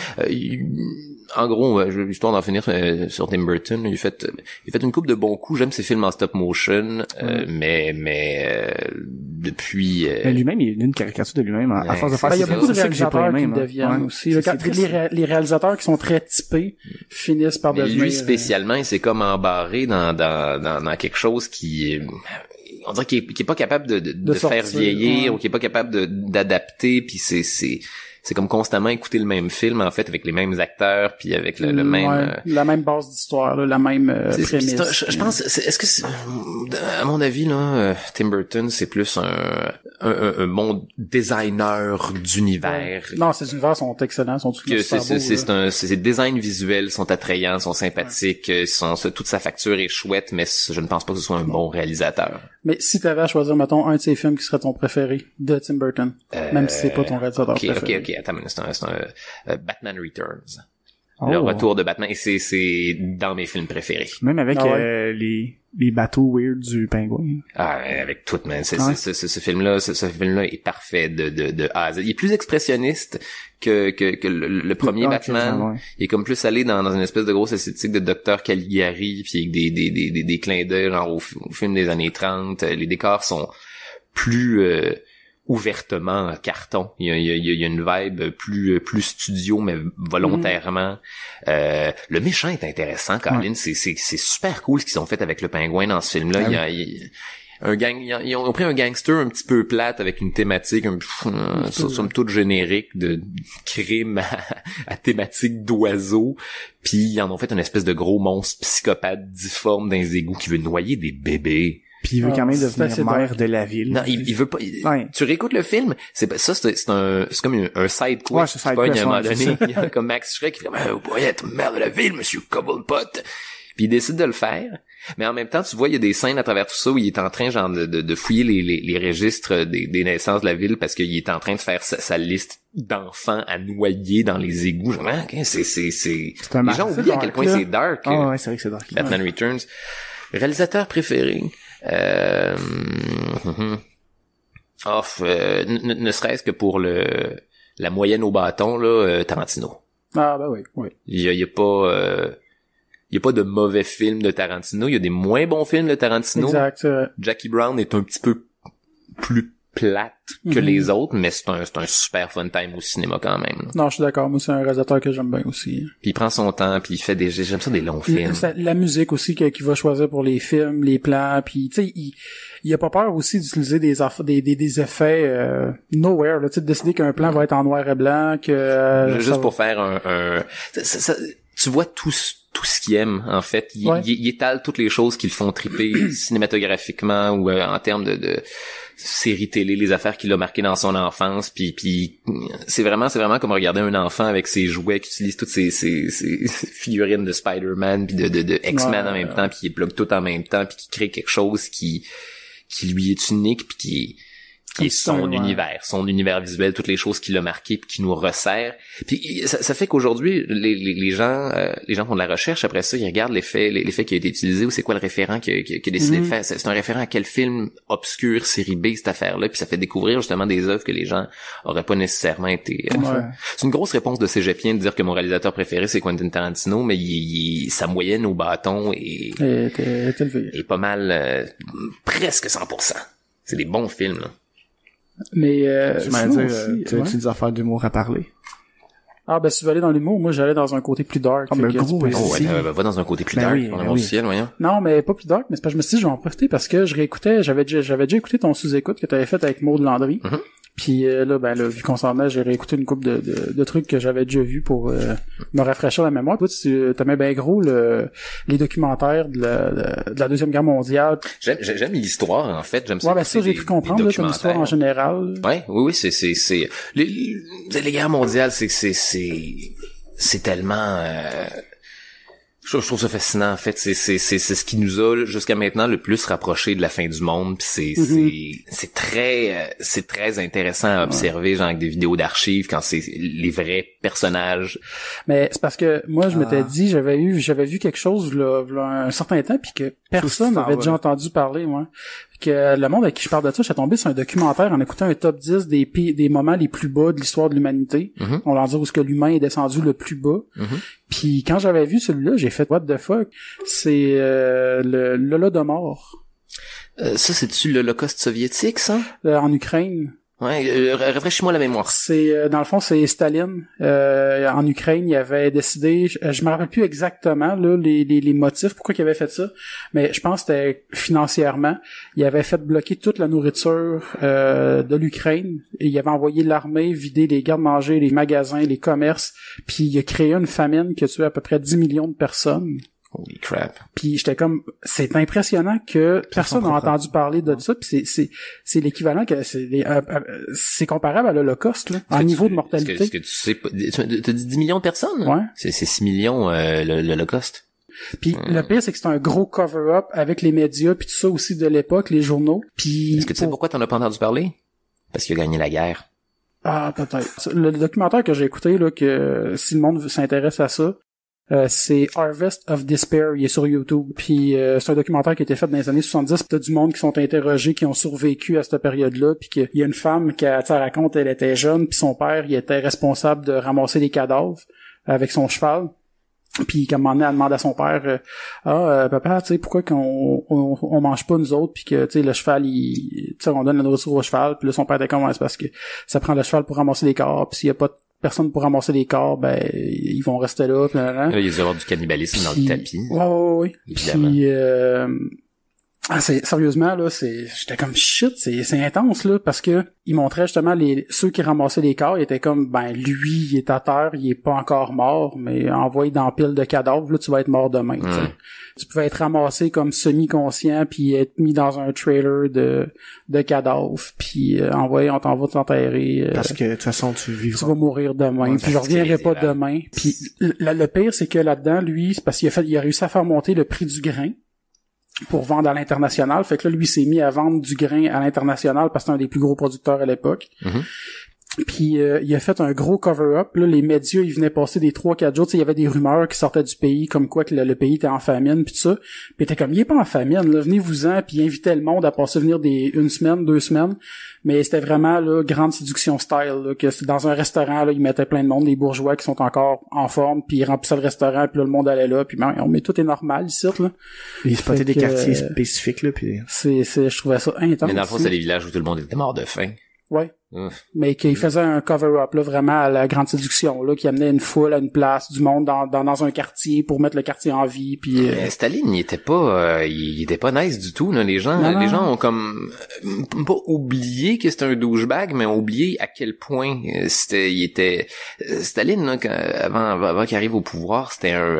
en gros, histoire d'en finir sur Tim Burton, il a fait une couple de bons coups. J'aime ses films en stop motion, mais depuis... lui-même, il est une caricature de lui-même. À force de faire il y a beaucoup de réalisateurs qui deviennent aussi. Les réalisateurs qui sont très typés finissent par devenir... Lui, spécialement, il s'est comme embarré dans quelque chose qui... on dirait qu'il est pas capable de faire vieillir, ou qu'il est pas capable d'adapter, puis c'est comme constamment écouter le même film, en fait, avec les mêmes acteurs, puis avec le même... la même base d'histoire, là, la même prémisse. Je pense, à mon avis, là, Tim Burton, c'est plus un bon designer d'univers. Ouais. Non, ces univers sont excellents, sont tous super beaux. Ses designs visuels sont attrayants, sont sympathiques, toute sa facture est chouette, mais je ne pense pas que ce soit un bon réalisateur. Mais si t'avais à choisir, mettons, un de ses films qui serait ton préféré de Tim Burton, même si c'est pas ton réalisateur préféré. Ok, attends, c'est un Batman Returns. Le retour de Batman, et c'est dans mes films préférés. Même avec les bateaux weird du pingouin. Avec tout, man. Ce film-là est parfait de A à Z. Il est plus expressionniste que le premier Batman. Il est comme plus allé dans une espèce de grosse esthétique de Dr. Caligari, puis avec des clins d'œil genre au film des années 30. Les décors sont plus ouvertement carton. Il y a une vibe plus studio, mais volontairement. Le méchant est intéressant, Colin. C'est super cool ce qu'ils ont fait avec le pingouin dans ce film-là. Ils ont pris un gangster un petit peu plate avec une thématique somme toute générique de crime à thématique d'oiseaux, puis ils en ont fait une espèce de gros monstre psychopathe difforme dans les égouts qui veut noyer des bébés. Puis il veut quand même devenir maire de la ville. Non, il veut pas. Tu réécoutes le film, c'est comme un side quest. Ouais, c'est side quest. À un moment donné, il y a comme Max Schreck qui fait vous pourriez être maire de la ville, monsieur Cobblepot. Puis il décide de le faire, mais en même temps, tu vois, il y a des scènes à travers tout ça où il est en train genre de fouiller les registres des naissances de la ville parce qu'il est en train de faire sa liste d'enfants à noyer dans les égouts. Genre, les gens oublient à quel point c'est dark. Ouais, c'est vrai que c'est dark. Batman Returns. Réalisateur préféré. Ne serait-ce que pour la moyenne au bâton, là, Tarantino. Ah, ben oui. Il y a pas de mauvais films de Tarantino. Il y a des moins bons films de Tarantino. Exact. Jackie Brown est un petit peu plus plate que les autres, mais c'est un super fun time au cinéma quand même. Non, je suis d'accord. Moi, c'est un réalisateur que j'aime bien aussi. Puis il prend son temps, puis il fait j'aime ça des longs films. La musique aussi qu'il va choisir pour les films, les plans, puis tu sais, il a pas peur aussi d'utiliser des effets nowhere, là, tu sais, de décider qu'un plan va être en noir et blanc, que juste pour faire tu vois tout ce qu'il aime, en fait. Il étale toutes les choses qui le font triper cinématographiquement ou en termes de séries télé, les affaires qu'il a marquées dans son enfance, puis c'est vraiment comme regarder un enfant avec ses jouets qui utilise toutes ces figurines de Spider-Man puis de X-Men en même temps, puis il plug tout en même temps, puis qui crée quelque chose qui lui est unique, puis qui est son univers visuel, toutes les choses qu'il a marquées puis qui nous resserrent. Puis ça fait qu'aujourd'hui les gens font de la recherche, après ça ils regardent l'effet qui a été utilisé ou c'est quoi le référent qui a décidé de faire. C'est un référent à quel film obscur série B cette affaire-là, puis ça fait découvrir justement des œuvres que les gens auraient pas nécessairement été. C'est une grosse réponse de cégepien de dire que mon réalisateur préféré c'est Quentin Tarantino, mais sa moyenne au bâton est pas mal presque 100%. C'est des bons films là. Mais tu m'as dit tu as des affaires d'humour à parler. Ah ben si tu veux aller dans l'humour, moi j'allais dans un côté plus dark. Va dans un côté plus dark. Voyons. Non, mais pas plus dark, mais c'est parce que je me suis dit je vais en profiter parce que je réécoutais, j'avais déjà écouté ton sous-écoute que t'avais fait avec Maud Landry. Mm-hmm. Puis là, vu qu'on s'en est, j'ai réécouté une couple de trucs que j'avais déjà vus pour me rafraîchir la mémoire. Toi, tu t'aimais bien gros les documentaires de la Deuxième Guerre mondiale. J'aime l'histoire, en fait. J'aime ça. Ouais, ben ça, j'ai pu comprendre, là, comme l'histoire en général. Ouais, oui, c'est les guerres mondiales, c'est tellement je trouve ça fascinant, en fait. C'est ce qui nous a, jusqu'à maintenant, le plus rapproché de la fin du monde. Pis c'est très intéressant à observer, genre, avec des vidéos d'archives, quand c'est les vrais personnages. Mais c'est parce que, moi, je m'étais dit, j'avais vu quelque chose, là, un certain temps, puis que personne n'avait déjà entendu parler, moi. que le monde avec qui je parle de ça, j'étais tombé sur un documentaire en écoutant un top 10 des moments les plus bas de l'histoire de l'humanité. On va dire où est-ce que l'humain est descendu le plus bas. Puis quand j'avais vu celui-là, j'ai fait what the fuck. C'est l'Holodomor. Ça, c'est-tu l'Holocauste soviétique, ça? En Ukraine. Ouais, rafraîchis-moi la mémoire. C'est dans le fond c'est Staline en Ukraine, il avait décidé, je me rappelle plus exactement là les motifs pourquoi il avait fait ça, mais je pense que c'était financièrement, il avait fait bloquer toute la nourriture de l'Ukraine et il avait envoyé l'armée vider les garde-manger, les magasins, les commerces, puis il a créé une famine qui a tué à peu près 10 millions de personnes. Holy crap. Puis j'étais comme, c'est impressionnant que personne n'a entendu parler de ça, puis c'est l'équivalent que c'est comparable à l'Holocauste là, en niveau de mortalité. Est-ce que tu sais pas, t'as dit 10 millions de personnes? Ouais. C'est 6 millions l'Holocauste. Puis le pire c'est que c'est un gros cover-up avec les médias puis tout ça aussi de l'époque, les journaux. Puis est-ce que tu sais pourquoi t'en as pas entendu parler? Parce qu'il a gagné la guerre. Ah, peut-être. Le documentaire que j'ai écouté là, que si le monde s'intéresse à ça, c'est Harvest of Despair, il est sur YouTube. Puis c'est un documentaire qui a été fait dans les années 70. T'as du monde qui sont interrogés, qui ont survécu à cette période-là. Puis qu'il y a une femme qui raconte, elle était jeune, puis son père, il était responsable de ramasser les cadavres avec son cheval. Puis comme un moment donné, elle demande à son père papa, tu sais pourquoi qu'on mange pas nous autres, puis que tu sais le cheval tu sais on donne la nourriture au cheval, puis là son père était comme c'est parce que ça prend le cheval pour ramasser les corps, puis s'il y a pas personne pour ramasser les corps, ben ils vont rester là. Là, il y a du cannibalisme dans le tapis. Ouais. Évidemment. Puis sérieusement là, j'étais comme shit, c'est intense là parce que ils montraient justement ceux qui ramassaient les corps, ils étaient comme lui il est à terre, il est pas encore mort, mais envoyé dans pile de cadavres, là tu vas être mort demain. Tu pouvais être ramassé comme semi-conscient puis être mis dans un trailer de cadavres puis envoyé, on t'en va t'enterrer parce que de toute façon tu vivras. Tu vas mourir demain, puis je reviendrai pas demain. Puis le pire c'est que là-dedans lui, c'est parce qu'il a réussi à faire monter le prix du grain pour vendre à l'international. Fait que là, lui, s'est mis à vendre du grain à l'international parce que c'est un des plus gros producteurs à l'époque. Puis il a fait un gros cover-up. Là, les médias, ils venaient passer des 3-4 jours. Tu sais, il y avait des rumeurs qui sortaient du pays, comme quoi que le pays était en famine, puis tout ça. Puis il était comme, il est pas en famine, là, venez-vous-en, puis il invitait le monde à passer venir une semaine, 2 semaines. Mais c'était vraiment là grande séduction style, là, que c'est dans un restaurant, là, ils mettaient plein de monde, des bourgeois qui sont encore en forme, puis ils remplissaient le restaurant, puis là, le monde allait là, puis mais tout est normal ici, là. Ils spottaient des quartiers spécifiques, là, puis je trouvais ça intense. Mais dans le fond, c'est les villages où tout le monde était mort de faim. Ouais. Mais qu'il faisait un cover-up là vraiment à la grande séduction là, qui amenait une foule à une place, du monde dans un quartier pour mettre le quartier en vie. Puis Staline, il était pas nice du tout là. Les gens ont comme pas oublié que c'était un douchebag, mais ont oublié à quel point Staline là, avant qu'il arrive au pouvoir, c'était un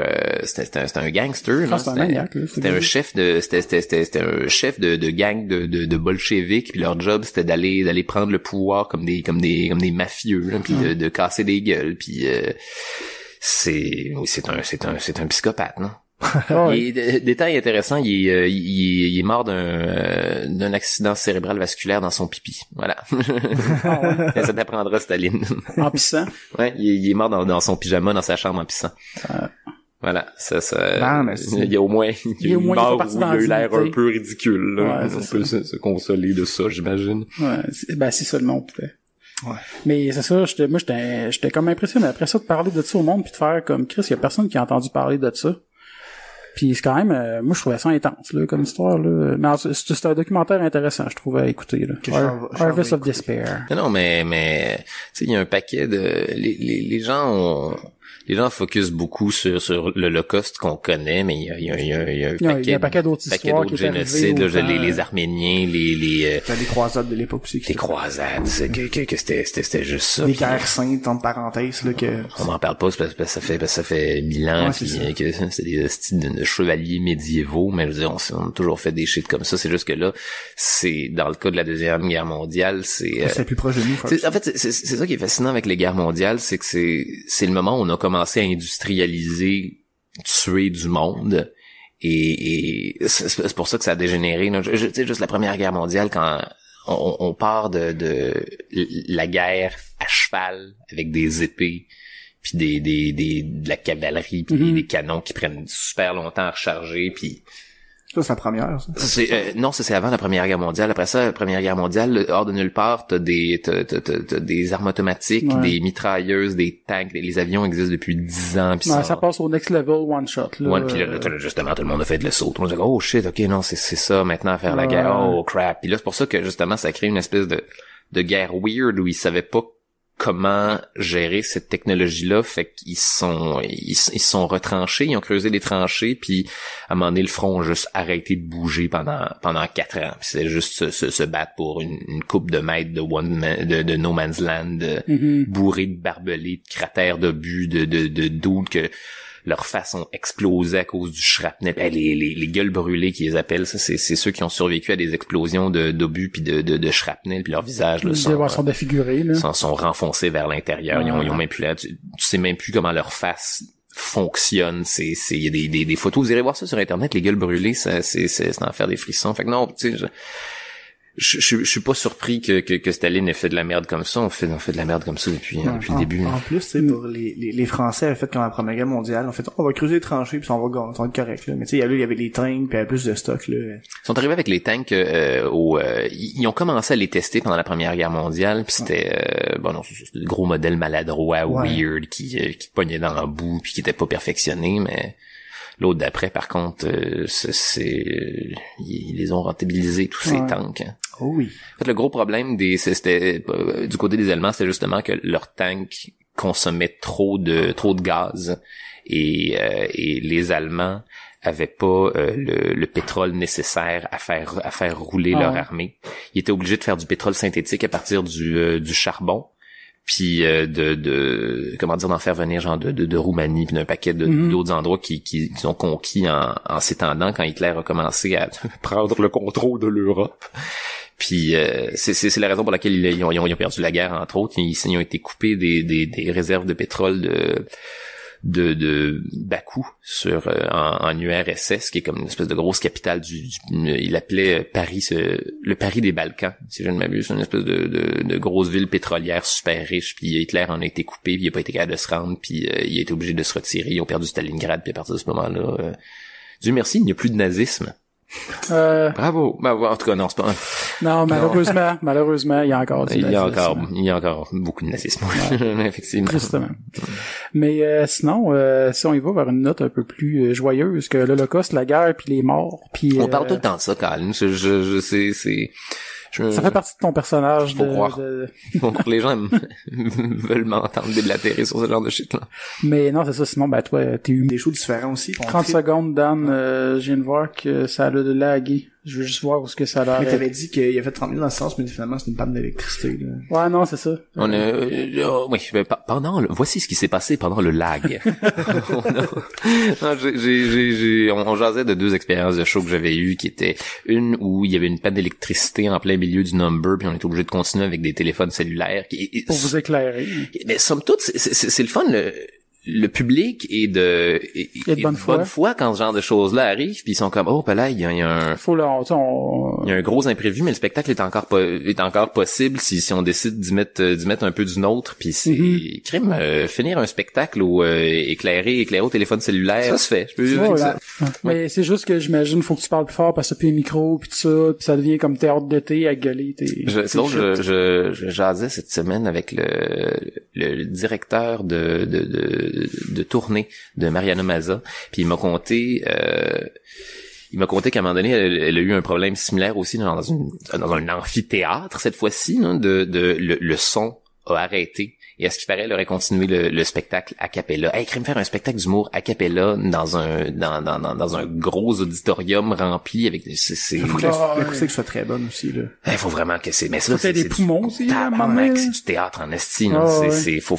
gangster. C'était un maniaque. C'était un chef de gang de bolcheviks. Puis leur job c'était d'aller prendre le pouvoir comme des mafieux là, puis de casser des gueules, puis c'est un psychopathe, non? Et détail intéressant, il est mort d'un accident cérébral vasculaire dans son pipi. Voilà. Ça t'apprendra, Staline. En pissant? Ouais, il est mort dans son pyjama dans sa chambre en pissant. Voilà, il y a au moins une mort où il a eu l'air un peu ridicule, là. Ouais, on peut se consoler de ça, j'imagine. Ouais, c'est ça le monde, peut-être. Ouais. Mais c'est ça, j'étais comme impressionné après ça de parler de ça au monde puis de faire comme Chris, il y a personne qui a entendu parler de ça. Puis c'est quand même, moi je trouvais ça intense là comme histoire là. Mais c'est un documentaire intéressant, je trouvais à écouter là. Harvest of Despair. Non, mais tu sais, il y a un paquet de les gens focusent beaucoup sur l'Holocauste qu'on connaît, mais il y a un paquet d'autres histoires qui génocides, les Arméniens, les croisades de l'époque aussi. Les croisades, que c'était juste ça. Des guerres saintes entre parenthèses là que on n'en parle pas parce que ça fait 1000 ans que c'est des styles de chevaliers médiévaux, mais je veux dire on a toujours fait des shit comme ça, c'est juste que là c'est dans le cas de la Deuxième Guerre mondiale, c'est plus proche de nous. En fait c'est ça qui est fascinant avec les guerres mondiales, c'est que c'est le moment où on a commencé à industrialiser, tuer du monde, et c'est pour ça que ça a dégénéré. Tu sais, juste la Première Guerre mondiale, quand on part de la guerre à cheval avec des épées, puis de la cavalerie, puis des canons qui prennent super longtemps à recharger, puis Ça, c'est la première, ça. Non, ça, c'est avant la Première Guerre mondiale. Après ça, la Première Guerre mondiale, hors de nulle part, t'as des armes automatiques, des mitrailleuses, des tanks, les avions existent depuis 10 ans. Pis ça passe au next level, one shot, là. Ouais, pis là, justement, tout le monde a fait le saut. Tout le monde dit, oh shit, ok, non, c'est ça, maintenant, à faire la guerre. Oh crap. Puis là, c'est pour ça que, justement, ça crée une espèce de guerre weird où ils savaient pas comment gérer cette technologie-là, fait qu'ils ils sont retranchés, ils ont creusé des tranchées, puis à un moment donné, le front a juste arrêté de bouger pendant 4 ans. Puis c'est juste se battre pour une coupe de mètres de No Man's Land, bourré de barbelés, de cratères d'obus, de doutes que leurs faces ont explosé à cause du shrapnel. Les gueules brûlées qu'ils appellent, ça, c'est ceux qui ont survécu à des explosions d'obus puis de shrapnel, puis leurs visages là, sont défigurés, là. Sont renfoncés vers l'intérieur. Ils ont même plus là. Tu sais même plus comment leur face fonctionne. Il y a des photos. Vous irez voir ça sur Internet, les gueules brûlées, c'est en faire des frissons. Fait que non, tu sais, je suis pas surpris que Staline ait fait de la merde comme ça. On fait de la merde comme ça depuis le début. En plus, tu sais, pour les Français avaient fait comme la Première Guerre mondiale, on va creuser les tranchées puis on va être correct, là. Mais tu sais, il y avait les tanks puis il y avait plus de stock, là. Ils sont arrivés avec les tanks ils ont commencé à les tester pendant la Première Guerre mondiale, puis c'était c'était des gros modèles maladroits, weird, qui pognaient dans le bout puis qui étaient pas perfectionnés, mais l'autre d'après, par contre, ils les ont rentabilisés, tous ces tanks. Hein. Oh oui. En fait, le gros problème c'était du côté des Allemands, c'était justement que leurs tanks consommaient trop de gaz et les Allemands avaient pas le pétrole nécessaire à faire rouler leur armée. Ils étaient obligés de faire du pétrole synthétique à partir du charbon. Puis d'en faire venir genre de Roumanie puis d'un paquet d'autres endroits qui ont conquis en s'étendant quand Hitler a commencé à prendre le contrôle de l'Europe. Puis c'est la raison pour laquelle ils ont perdu la guerre, entre autres. Ils ont été coupés des réserves de pétrole de Bakou en URSS, qui est comme une espèce de grosse capitale il appelait Paris le Paris des Balkans, si je ne m'abuse. C'est une espèce de grosse ville pétrolière super riche, puis Hitler en a été coupé, puis il a pas été capable de se rendre, puis il a été obligé de se retirer. Ils ont perdu Stalingrad, puis à partir de ce moment-là, Dieu merci, il n'y a plus de nazisme. Bravo. En tout cas, non, c'est pas... Non, malheureusement, il y a encore du nazisme. Il y a encore beaucoup de nazisme. Effectivement. Tristement. Mais sinon, si on y va vers une note un peu plus joyeuse que l'Holocauste, la guerre, puis les morts, puis... On parle tout le temps de ça, Colin. Ça fait partie de ton personnage. Faut croire. Les gens veulent m'entendre déblatérer sur ce genre de shit là. Mais non, c'est ça. Sinon, toi, t'es eu des choses différentes aussi. 30 secondes, Dan, je viens de voir que ça a lagué. Je veux juste voir où est-ce que ça a l'air. Mais t'avais dit qu'il a fait 30 000 dans le sens, mais finalement, c'est une panne d'électricité, là. Ouais, non, c'est ça. Voici ce qui s'est passé pendant le lag. On jasait de 2 expériences de show que j'avais eues, qui étaient une où il y avait une panne d'électricité en plein milieu du number, puis on était obligé de continuer avec des téléphones cellulaires. Pour vous éclairer. Mais somme toute, c'est le fun, le public est de bonne foi quand ce genre de choses-là arrivent, puis ils sont comme là il y a un gros imprévu, mais le spectacle est encore possible si on décide d'y mettre un peu du nôtre, puis c'est finir un spectacle ou éclairer au téléphone cellulaire, ça se fait. Je peux dire ça. Mais c'est juste que j'imagine faut que tu parles plus fort parce que puis le micro puis tout ça, puis ça devient comme théâtre d'été à gueuler. Je jasais cette semaine avec le directeur de tournée de Mariana Mazza, puis il m'a conté qu'à un moment donné elle a eu un problème similaire aussi dans un amphithéâtre cette fois-ci, là, le son a arrêté. Et à ce qu'il paraît, elle aurait continué le spectacle a cappella. Hey, crime faire un spectacle d'humour a cappella dans un gros auditorium rempli avec l'acoustique soit très bonne aussi, là. Il faut vraiment que c'est des poumons aussi, c'est du théâtre en esti, faut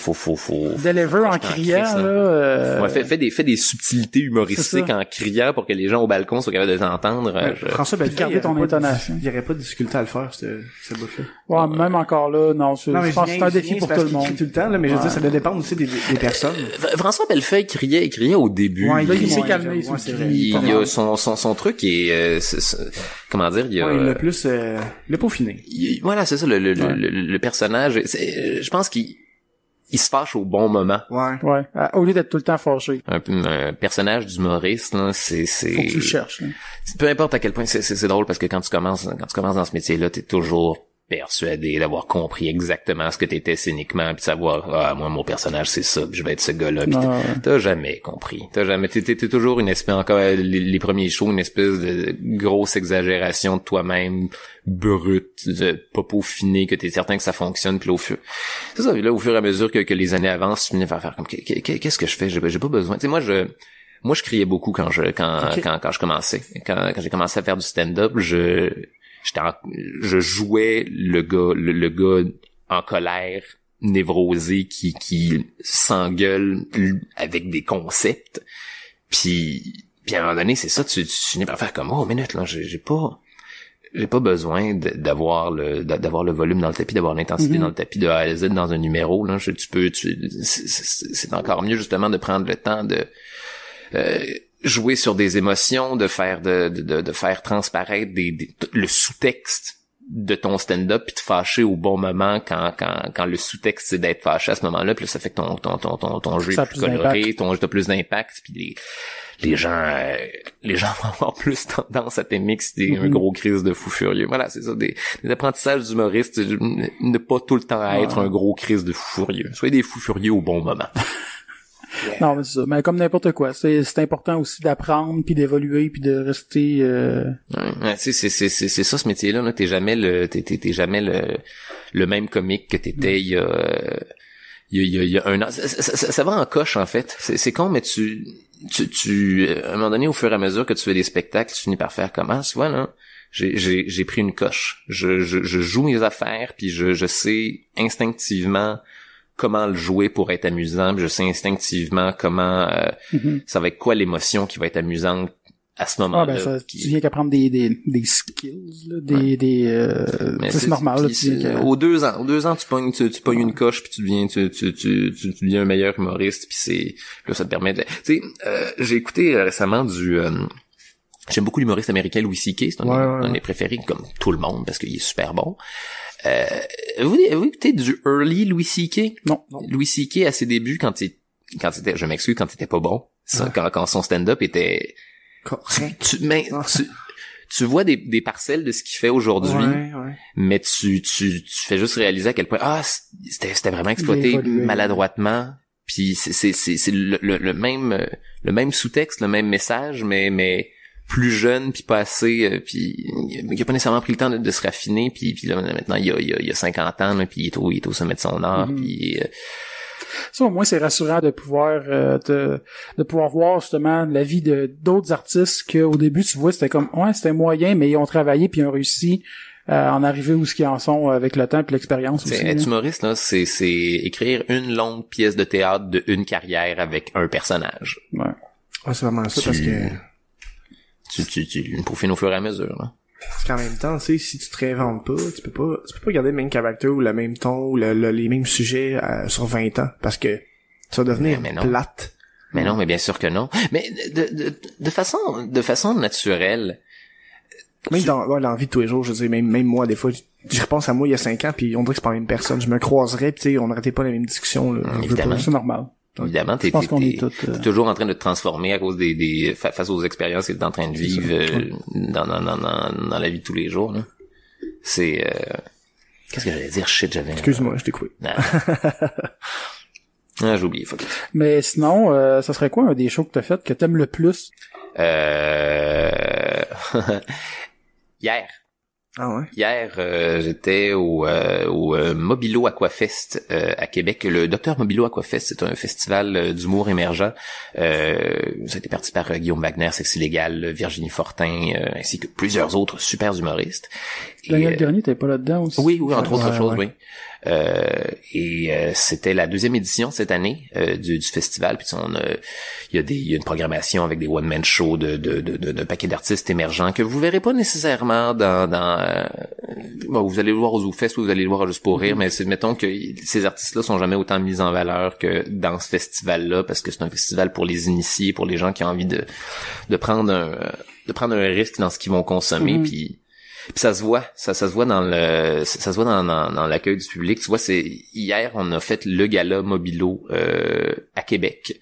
deliver en criant, là. Fait des subtilités humoristiques en criant pour que les gens au balcon soient capables de t'entendre. François Bellefeuille, garder ton intonation. Il y aurait pas de difficulté à le faire, ce bout-là. Ouais, même encore là, non, je pense que c'est un défi pour tout le monde. Tout le temps, là, mais je veux dire, ça doit dépendre aussi des personnes. François Bellefeuille criait au début. Ouais, il s'est calmé. Il y a son truc est, comment dire, il y a... le plus, le peaufiné. Voilà, c'est ça, le personnage, je pense qu'il il se fâche au bon moment. Ouais. Au lieu d'être tout le temps fâché. Un personnage d'humoriste, là, c'est... Faut que tu le cherches. Là. Peu importe à quel point, c'est drôle parce que quand tu commences dans ce métier-là, t'es toujours persuadé d'avoir compris exactement ce que t'étais cyniquement, puis de savoir, moi, mon personnage, c'est ça, puis je vais être ce gars-là, puis t'as jamais compris. T'es toujours une espèce, encore, les premiers shows, une espèce de grosse exagération de toi-même, brute, pas peaufiné, que t'es certain que ça fonctionne, puis c'est ça, là, au fur et à mesure que les années avancent, tu finis par faire comme, qu'est-ce que je fais? J'ai pas besoin. Tu sais, moi, je criais beaucoup quand je commençais. Quand j'ai commencé à faire du stand-up, je jouais le gars en colère, névrosé, qui s'engueule avec des concepts. Puis à un moment donné, c'est ça, tu finis par faire comme, minute, là, j'ai pas besoin d'avoir le volume dans le tapis, d'avoir l'intensité dans le tapis de A à Z dans un numéro, là. C'est encore mieux, justement, de prendre le temps de, jouer sur des émotions, de faire transparaître le sous-texte de ton stand-up, puis te fâcher au bon moment quand le sous-texte c'est d'être fâché à ce moment-là, puis là, ça fait que ton jeu est plus coloré, ton jeu a plus d'impact, puis les gens vont avoir plus tendance à t'aimer que si t'es un gros crise de fou furieux. Voilà, c'est ça, des apprentissages d'humoriste, ne pas tout le temps être un gros crise de fou furieux. Soyez des fous furieux au bon moment. Yeah. Non, mais c'est ça. Mais comme n'importe quoi, c'est important aussi d'apprendre puis d'évoluer puis de rester. Ouais, c'est ça ce métier-là. Là. T'es jamais le même comique que t'étais il y a un an. Ça va en coche en fait. C'est con, mais tu à un moment donné, au fur et à mesure que tu fais des spectacles, tu finis par faire comment, tu vois là. J'ai pris une coche. Je joue mes affaires puis je sais instinctivement comment le jouer pour être amusant, je sais instinctivement comment ça va être quoi l'émotion qui va être amusante à ce moment-là. Tu viens qu'apprendre des skills, là, c'est normal. Là, aux 2 ans, tu pognes une coche puis tu deviens un meilleur humoriste puis là ça te permet de, tu sais, j'ai écouté récemment j'aime beaucoup l'humoriste américain Louis C.K., c'est un de mes préférés comme tout le monde parce qu'il est super bon. Vous écoutez du early Louis C.K.? Non. Louis C.K. à ses débuts quand c'était, je m'excuse, quand c'était pas bon. Quand son stand-up était, tu vois des parcelles de ce qu'il fait aujourd'hui, mais tu fais juste réaliser à quel point, c'était vraiment exploité maladroitement. Puis c'est le même sous-texte, le même message, mais plus jeune puis pas assez puis il a pas nécessairement pris le temps de se raffiner puis là maintenant il y a 50 ans là, puis il est au sommet de son art puis ça au moins c'est rassurant de pouvoir de pouvoir voir justement la vie de d'autres artistes que au début tu vois c'était comme c'était moyen mais ils ont travaillé puis ils ont réussi à en arriver où ce qu'ils en sont avec le temps puis l'expérience aussi. Être humoriste là, c'est écrire une longue pièce de théâtre de une carrière avec un personnage. Ouais. C'est vraiment ça parce que tu peaufines au fur et à mesure, là. Parce qu'en même temps, tu sais, si tu te réinventes pas, tu peux pas garder le même caractère ou le même ton ou les mêmes sujets sur 20 ans parce que ça va devenir plate. Mais non, mais bien sûr que non. Mais de façon naturelle. Même dans la vie de tous les jours, je veux dire, même moi, des fois, je repense à moi il y a 5 ans puis on dirait que c'est pas la même personne. Je me croiserais pis tu sais, on n'arrêtait pas la même discussion, là. Évidemment. C'est normal. Évidemment, t'es toujours en train de te transformer à cause face aux expériences que t'es en train de vivre dans la vie de tous les jours, là. C'est qu'est-ce que j'allais dire? Shit, j'avais... Excuse-moi, je t'ai coupé. J'ai oublié, fuck. Mais sinon, ça serait quoi un des shows que t'as fait que t'aimes le plus? Hier. Ah ouais? Hier, j'étais au Mobilo Aquafest à Québec. Le Dr Mobilo Aquafest, c'est un festival d'humour émergent. Ça a été parti par Guillaume Wagner, Sexe Illégal, Virginie Fortin, ainsi que plusieurs autres super humoristes. Daniel Dernier, t'es pas là-dedans aussi? Oui, entre autres choses, oui. C'était la 2e édition cette année du festival. Puis il y a une programmation avec des one-man shows de paquet d'artistes émergents que vous verrez pas nécessairement vous allez le voir au ZooFest ou vous allez le voir à Juste pour rire, mais mettons que ces artistes-là sont jamais autant mis en valeur que dans ce festival-là parce que c'est un festival pour les initiés, pour les gens qui ont envie de prendre un risque dans ce qu'ils vont consommer. Puis Puis ça se voit dans l'accueil du public. Tu vois, hier on a fait le gala Mobilo à Québec.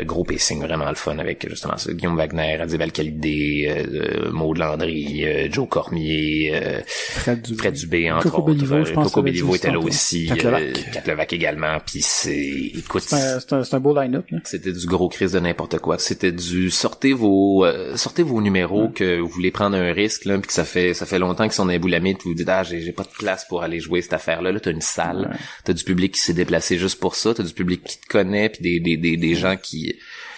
Gros pacing vraiment le fun avec justement ça, Guillaume Wagner, Adib Al-Khalidé, Maud Landry, Joe Cormier, Fred Dubé entre autres. Coco Bellivo était là aussi, Kat Levac également. Puis écoute, c'est un beau line-up là. C'était du gros crise de n'importe quoi. C'était du sortez vos numéros que vous voulez prendre un risque là, puis que ça fait longtemps qu'ils sont dans les boulamites, vous vous dites j'ai pas de place pour aller jouer cette affaire là. T'as une salle, t'as du public qui s'est déplacé juste pour ça, t'as du public qui te connaît, puis des gens qui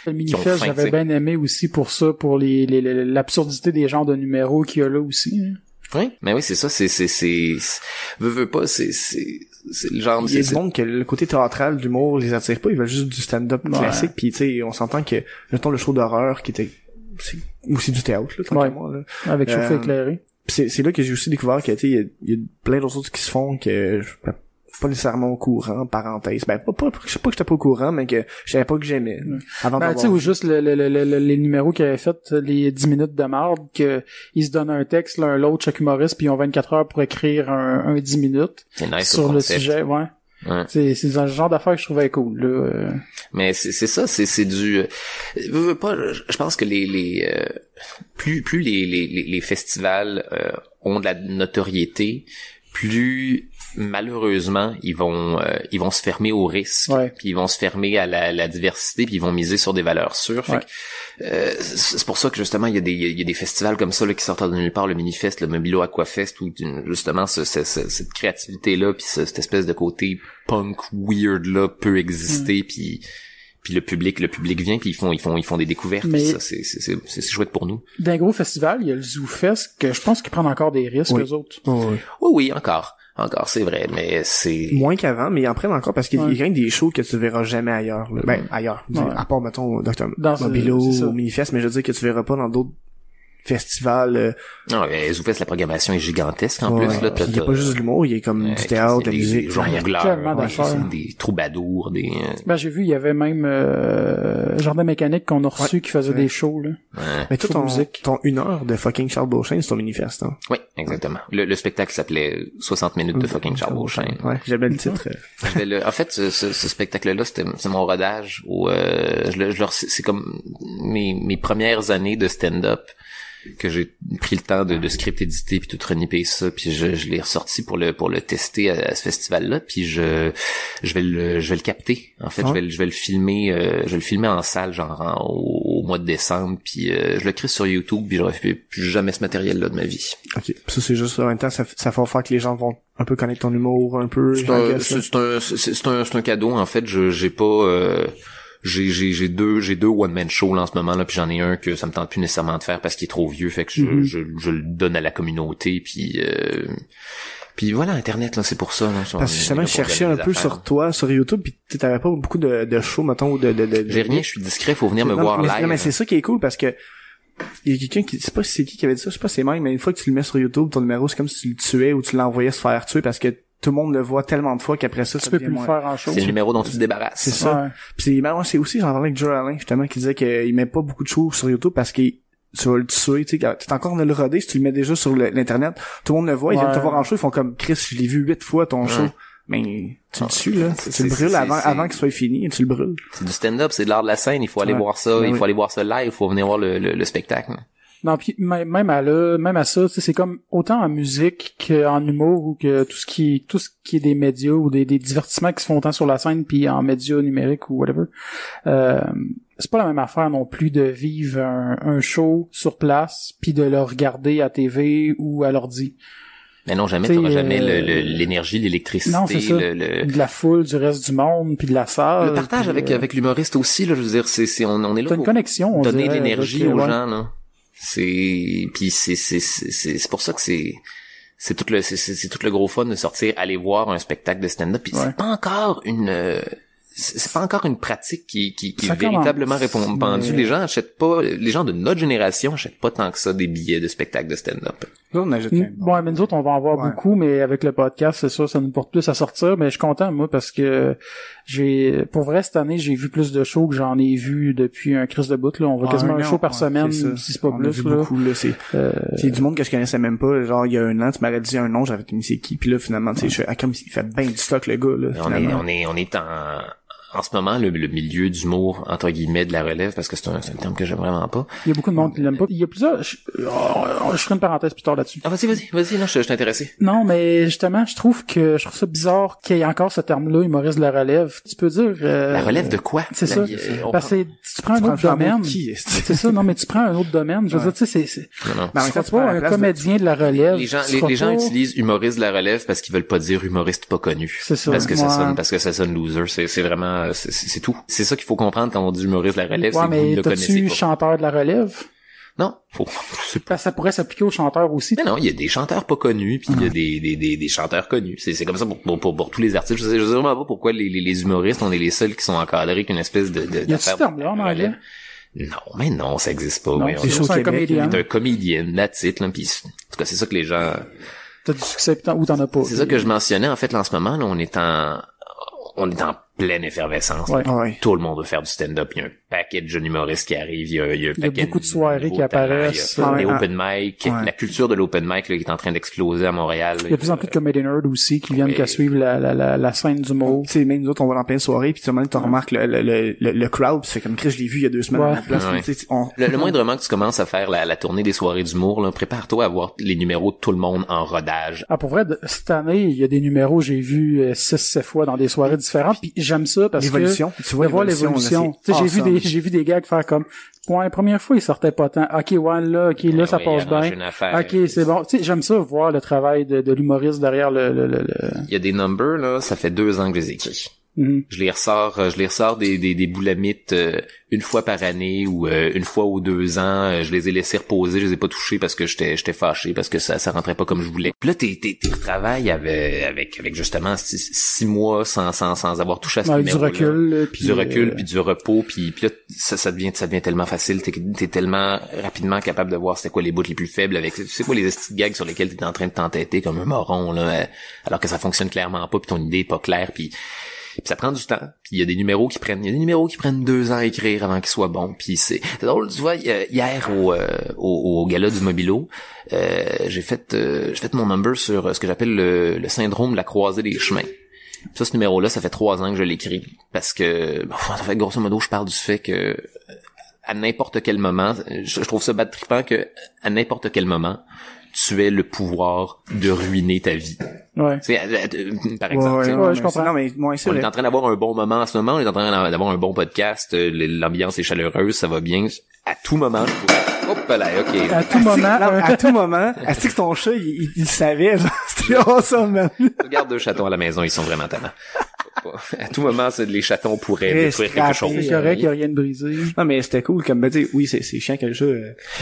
le Minifest, j'avais bien aimé aussi pour ça, pour l'absurdité des genres de numéros qu'il y a là aussi. Hein. Oui, mais oui, c'est ça, veux pas, c'est le genre. Il y a du monde que le côté théâtral d'humour les attire pas, ils veulent juste du stand-up classique, puis tu sais, on s'entend que, mettons, le show d'horreur qui était, c'est aussi du théâtre, là, tant qu'à moi, là. Avec chauffe éclairé. C'est là que j'ai aussi découvert que, tu sais, il y a plein d'autres choses qui se font que pas nécessairement au courant, parenthèse. Ben, je sais pas que j'étais pas au courant, mais que je savais pas que j'aimais. Avant tu sais, ou juste les numéros qu'ils avaient fait, les 10 minutes de marde, que ils se donnent un texte, l'un l'autre, chaque humoriste, puis ils ont 24 heures pour écriire un 10 minutes. C'est nice sur le sujet, ouais. C'est un genre d'affaires que je trouvais cool, là. Mais c'est ça, c'est du, je pense que plus les festivals, ont de la notoriété, plus malheureusement ils vont se fermer au risque, puis ils vont se fermer à la diversité, puis ils vont miser sur des valeurs sûres. Fait que, c'est pour ça que justement il y a des festivals comme ça là, qui sortent de nulle part, le Minifest, le Mobilo Aquafest, où justement cette créativité là, puis cette espèce de côté punk weird là peut exister, puis le public vient, puis ils font des découvertes. Mais ça c'est chouette pour nous. D'un gros festival, il y a le Zoo Fest que je pense qu'ils prennent encore des risques eux autres. Oui, encore, c'est vrai, mais c'est moins qu'avant, mais ils en prennent encore parce qu'il y a des shows que tu verras jamais ailleurs. Là. Ben ailleurs, à part mettons Dr. Mobilo ou Minifest, mais je veux dire que tu verras pas dans d'autres festivals. Non, Zoufest, la programmation est gigantesque en plus là. Il y a pas juste de l'humour, il y a comme du théâtre, de la musique, des troubadours, des. Ben j'ai vu, il y avait même Jardin Mécanique qu'on a reçu qui faisait des shows là. Mais toi ton 1 heure de fucking Charles Beauchesne, c'est ton Minifest, hein? Oui, exactement. Le spectacle s'appelait 60 minutes de fucking Charles Beauchesne. Ouais, j'aimais le titre. En fait, ce spectacle-là, c'est mon rodage où c'est comme mes premières années de stand-up que j'ai pris le temps de script éditer puis tout reniper ça, puis je l'ai ressorti pour le tester à ce festival-là, puis je vais le capter. En fait, je vais le filmer en salle genre au mois de décembre, puis je le crée sur YouTube, puis je refais plus jamais ce matériel-là de ma vie. OK. Ça c'est juste en même temps ça va faire que les gens vont un peu connaître ton humour un peu. C'est un cadeau en fait, j'ai pas j'ai deux one-man shows là, en ce moment là, puis j'en ai un que ça me tente plus nécessairement de faire parce qu'il est trop vieux, fait que je le donne à la communauté, puis voilà, Internet là, c'est pour ça là. Parce que justement je cherchais un peu sur toi sur YouTube, puis t'avais pas beaucoup de shows mettons ou de j'ai rien, je suis discret, faut venir me voir live. Non mais c'est ça qui est cool parce que il y a quelqu'un qui, je sais pas si c'est qui avait dit ça, je sais pas si c'est Mike, mais une fois que tu le mets sur YouTube, ton numéro, c'est comme si tu le tuais ou tu l'envoyais se faire tuer parce que tout le monde le voit tellement de fois qu'après ça, tu peux plus le faire en show. C'est le numéro dont tu te débarrasses. C'est ça. Puis c'est aussi, j'en parlais avec Joe Allen, justement, qui disait qu'il met pas beaucoup de shows sur YouTube parce qu'il tu vas le tuer, tu sais, t'es encore de le roder, si tu le mets déjà sur l'internet, tout le monde le voit, ils viennent te voir en show, ils font comme Chris, je l'ai vu 8 fois ton show. Mais tu le tues, là. Tu le brûles avant qu'il soit fini, tu le brûles. C'est du stand-up, c'est de l'art de la scène, il faut aller voir ça, il faut aller voir ça live, il faut venir voir le spectacle. Non, puis même à ça, c'est comme autant en musique qu'en humour ou que tout ce qui est des médias ou des divertissements qui se font autant sur la scène puis en médias numériques ou whatever. C'est pas la même affaire non plus de vivre un show sur place puis de le regarder à TV ou à l'ordi. Mais non, jamais t'auras jamais l'énergie, l'électricité, non, c'est ça. De la foule, du reste du monde, puis de la salle. Le partage avec l'humoriste aussi, là, je veux dire, on est là pour une connexion, donner de l'énergie aux gens, là. C'est pour ça que c'est tout le gros fun de sortir, aller voir un spectacle de stand-up, puis c'est pas encore une pratique qui est véritablement répandue. Les gens de notre génération achètent pas tant que ça des billets de spectacle de stand-up. Nous, on achète même. Ouais, mais nous autres, on va en voir beaucoup, mais avec le podcast, c'est sûr, ça nous porte plus à sortir. Mais je suis content, moi, parce que pour vrai, cette année, j'ai vu plus de shows que j'en ai vu depuis un crise de bout, là. On voit quasiment un show par semaine, si c'est pas plus, là. Beaucoup, là. C'est du monde que je connaissais même pas. Genre, il y a un an, tu m'avais dit un nom, j'avais mis c'est qui, puis là, finalement, tu sais, comme il fait bien du stock, le gars, là. On est en ce moment, le milieu d'humour, entre guillemets, de la relève, parce que c'est un terme que j'aime vraiment pas. Il y a beaucoup de monde qui l'aime pas. Il y a plusieurs... Je ferai une parenthèse plus tard là-dessus. Ah, vas-y, non, je suis intéressé. Non, mais justement, je trouve ça bizarre qu'il y ait encore ce terme-là, humoriste de la relève. Tu peux dire... La relève de quoi? C'est ça. Parce que tu prends un autre domaine. C'est ça, non, mais tu prends un autre domaine. Je veux dire, tu sais, c'est... Non. Tu seras pas un comédien de la relève. Les gens utilisent humoriste de la relève parce qu'ils veulent pas dire humoriste pas connu. C'est ça. Parce que ça sonne loser. C'est vraiment... C'est tout. C'est ça qu'il faut comprendre quand on dit humoriste de la relève, c'est que vous ne le connaissez pas. Mais t'as-tu chanteur de la relève? Non. Ça pourrait s'appliquer aux chanteurs aussi. Mais non, il y a des chanteurs pas connus, puis il y a des chanteurs connus. C'est comme ça pour tous les artistes. Je sais vraiment pas pourquoi les humoristes, on est les seuls qui sont encadrés qu'une espèce de y a-tu ce terme-là en anglais? Non, mais non, ça existe pas. Non, c'est un comédien. T'es un comédien, that's it, là, pis en tout cas, c'est ça que les gens... T'as du succès ou t'en as pas. C'est ça que je mentionnais, en fait, là, en ce moment, là, on est en pleine effervescence. Ouais. Tout le monde veut faire du stand-up. Il y a un paquet de jeunes humoristes qui arrivent. Il y a beaucoup de soirées qui apparaissent. Les open mic. La culture de l'open mic là, qui est en train d'exploser à Montréal. Il y a de plus en plus de comedy nerds aussi qui viennent qu'à suivre la scène du mot. Tu sais, même nous autres, on va dans plein de soirées, puis tu remarques le crowd, c'est comme Chris, je l'ai vu il y a 2 semaines. Le moindrement que tu commences à faire la tournée des soirées d'humour, là, prépare-toi à voir les numéros de tout le monde en rodage. Ah, pour vrai, cette année, il y a des numéros, j'ai vu 6-7 fois dans des soirées différentes, puis j'aime ça parce l'évolution. Que tu vois l'évolution. Tu sais, j'ai vu des gars faire comme la première fois, ils sortaient pas tant. OK, là, ça passe bien. OK, c'est bon. Tu sais, j'aime ça voir le travail de l'humoriste derrière le. Il y a des numbers là, ça fait 2 ans que je les écris. Mm-hmm. Je les ressors des boulamites une fois par année ou une fois ou 2 ans. Je les ai laissés reposer, je les ai pas touchés parce que j'étais fâché parce que ça rentrait pas comme je voulais. Puis là t'es retravailles avec justement 6 mois sans avoir touché à ce numéro. Du recul puis du repos puis là ça devient tellement facile. T'es tellement rapidement capable de voir c'est quoi les bouts les plus faibles avec c'est quoi les esti de gags sur lesquels t'es en train de t'entêter comme un moron là alors que ça fonctionne clairement pas puis ton idée est pas claire puis ça prend du temps, puis il y a des numéros qui prennent 2 ans à écrire avant qu'ils soient bons, puis c'est drôle, tu vois, hier au gala du Mobilo, j'ai fait mon number sur ce que j'appelle le syndrome de la croisée des chemins. Ça, ce numéro-là, ça fait 3 ans que je l'écris, parce que, ça fait grosso modo, je parle du fait que à n'importe quel moment, je trouve ça bad trippant que à n'importe quel moment, tu aies le pouvoir de ruiner ta vie. Ouais. Par exemple. Ouais, je comprends. Non, mais moi, on est en train d'avoir un bon moment en ce moment, on est en train d'avoir un bon podcast, l'ambiance est chaleureuse, ça va bien. À tout moment, je pourrais... Hop là, OK. À tout moment, est-ce que ton chat, il savait, genre, c'était awesome, man. Regarde 2 chatons à la maison, ils sont vraiment tannants. À tout moment, les chatons pourraient détruire quelque chose. C'est correct, il y a rien de brisé. Non, mais c'était cool, comme, oui, c'est chiant que le chat...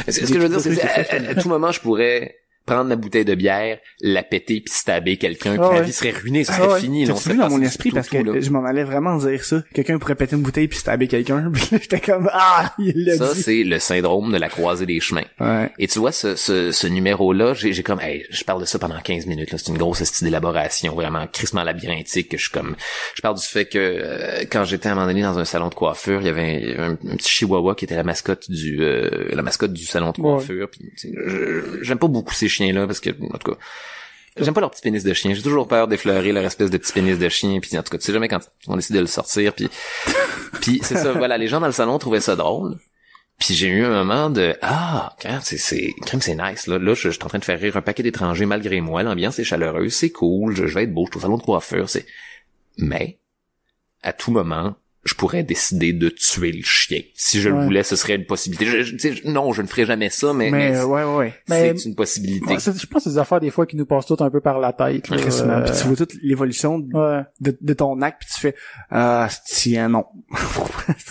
Ce que je veux dire, c'est à tout moment, je pourrais prendre ma bouteille de bière, la péter puis stabber quelqu'un, puis la vie serait ruinée, ça serait fini. C'est venu dans mon esprit parce que je m'en allais vraiment dire ça. Quelqu'un pourrait péter une bouteille puis stabber quelqu'un, puis là, j'étais comme il l'a dit. Ça, c'est le syndrome de la croisée des chemins. Ouais. Et tu vois, ce numéro-là, j'ai comme, je parle de ça pendant 15 minutes, là. C'est une grosse style d'élaboration, vraiment crissement labyrinthique, que je parle du fait que, quand j'étais à un moment donné dans un salon de coiffure, il y avait un petit chihuahua qui était la mascotte du salon de coiffure, puis j'aime pas beaucoup ces chiens-là, parce que, en tout cas, j'aime pas leur petit pénis de chien. J'ai toujours peur d'effleurer leur espèce de petit pénis de chien, puis en tout cas, tu sais jamais quand on décide de le sortir, puis c'est ça, voilà, les gens dans le salon trouvaient ça drôle. Puis j'ai eu un moment de c'est nice là je suis en train de faire rire un paquet d'étrangers malgré moi, l'ambiance est chaleureuse, c'est cool, je vais être beau, je suis au salon de coiffure, mais à tout moment je pourrais décider de tuer le chien. Si je le voulais, ce serait une possibilité. Non, je ne ferai jamais ça, mais c'est une possibilité. Je pense que c'est des affaires des fois qui nous passent toutes un peu par la tête. Puis tu vois toute l'évolution de ton acte, puis tu fais non.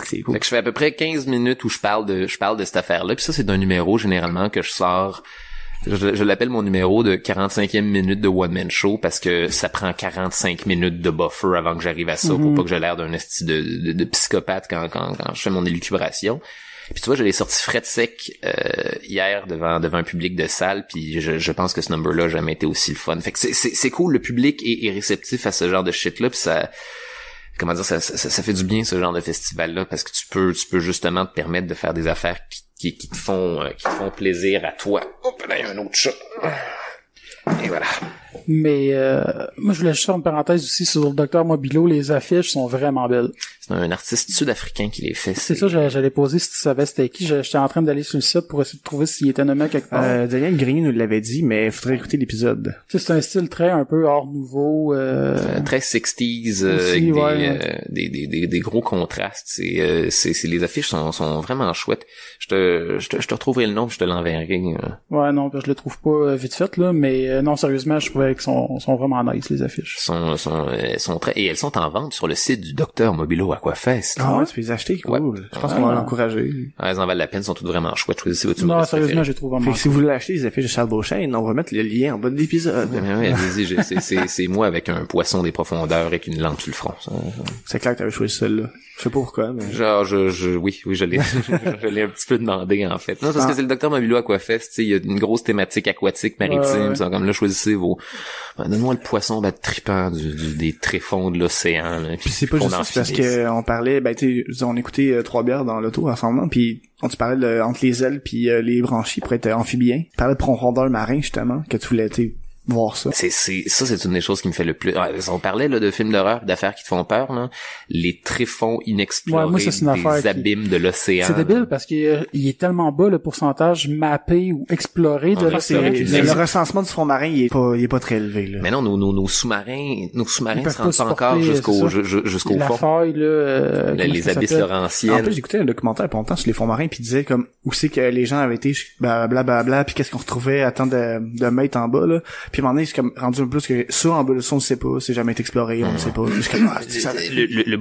C'est cool. Fait que je fais à peu près 15 minutes où je parle de cette affaire-là, puis ça c'est d'un numéro généralement que je sors. Je l'appelle mon numéro de 45e minute de One Man Show parce que ça prend 45 minutes de buffer avant que j'arrive à ça pour pas que j'ai l'air d'un esti de psychopathe quand je fais mon élucubration. Puis tu vois, je l'ai sorti fret sec hier devant un public de salle, puis je pense que ce number-là a jamais été aussi le fun. Fait que c'est cool, le public est réceptif à ce genre de shit-là, puis ça... Comment dire, ça fait du bien ce genre de festival-là, parce que tu peux justement te permettre de faire des affaires qui te font plaisir à toi. Hop, là, il y a un autre chat. Et voilà. Mais moi je voulais juste faire une parenthèse aussi sur le Dr Mobilo, les affiches sont vraiment belles. C'est un artiste sud-africain qui les fait. C'est ça, j'allais poser si tu savais c'était qui. J'étais en train d'aller sur le site pour essayer de trouver s'il était nommé quelque part. Daniel Grenier nous l'avait dit, mais il faudrait écouter l'épisode. Tu sais, c'est un style très un peu art nouveau. Très 60s, aussi, avec des gros contrastes. C'est les affiches sont vraiment chouettes. Je te retrouverai le nom, je te l'enverrai. Ouais, non, je le trouve pas vite fait là, mais non, sérieusement, je trouvais qu'elles sont vraiment nice les affiches. Sont très, et elles sont en vente sur le site du Dr Mobilo Aquafest. Ah ouais, tu peux les acheter, cool. Ouais. Je pense qu'on va l'encourager. Ah, elles en valent la peine, sont toutes vraiment chouettes. Non, sérieusement, j'ai trouvé vraiment. Si vous voulez acheter les affiches de Charles Beauchesne, on va mettre le lien en bas de l'épisode. Oui, allez-y, c'est moi avec un poisson des profondeurs et une lampe sur le front. C'est clair que t'avais choisi celle-là. Je sais pas pourquoi, mais... Genre, oui, je l'ai, je l'ai un petit peu demandé, en fait. Non, parce que c'est le Dr Mobilo Aquafest, tu sais, il y a une grosse thématique aquatique, maritime, ouais. Comme là, choisissez vos, donne-moi le poisson, trippant des tréfonds de l'océan, là. Puis c'est pas juste ça, c'est parce que on parlait, tu sais, on écoutait 3 bières dans l'auto ensemble, puis on te parlait entre les ailes puis les branchies pour être amphibien. Tu parlais de profondeur marin, justement, que tu voulais, voir ça. C'est une des choses qui me fait le plus... On parlait là de films d'horreur, d'affaires qui te font peur, là. Les tréfonds inexplorés, moi, des abîmes de l'océan. C'est débile parce qu'il est tellement bas le pourcentage mappé ou exploré de l'océan. Le recensement du fond marin, il est pas très élevé, là. Mais non, nos sous-marins se rendent pas encore jusqu'au fond. La faille, là, les abysses laurentiennes. En plus, j'écoutais un documentaire pendant longtemps sur les fonds marins puis il disait comme où c'est que les gens avaient été blablabla puis qu'est-ce qu'on retrouvait à tant de mètres en bas, là. Puis à un moment donné, c'est comme rendu un peu plus que ça en bas, on ne sait pas, c'est jamais été exploré, on ne sait pas. Le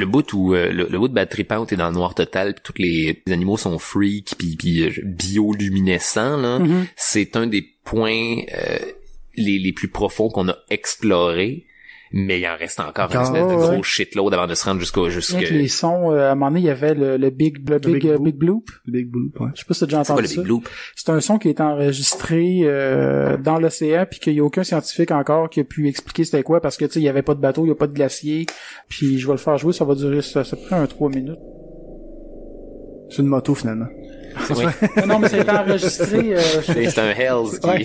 bout où le bout de bad tripant est dans le noir total, pis tous les animaux sont freak puis bioluminescents là, c'est un des points les plus profonds qu'on a explorés. Mais il en reste encore une espèce de gros shitload avant de se rendre Avec les sons, à un moment donné, il y avait le big bloop. Le big bloop, ouais. Je sais pas si t'as déjà entendu ça. Le big bloop? C'est un son qui est enregistré dans l'océan puis qu'il y a aucun scientifique encore qui a pu expliquer c'était quoi parce que tu sais, il y avait pas de bateau, il y a pas de glacier. Puis je vais le faire jouer, ça va durer ça prend un 3 minutes. C'est une moto finalement. Oui. Non, mais ça a été enregistré. C'est un Hells qui... Ouais.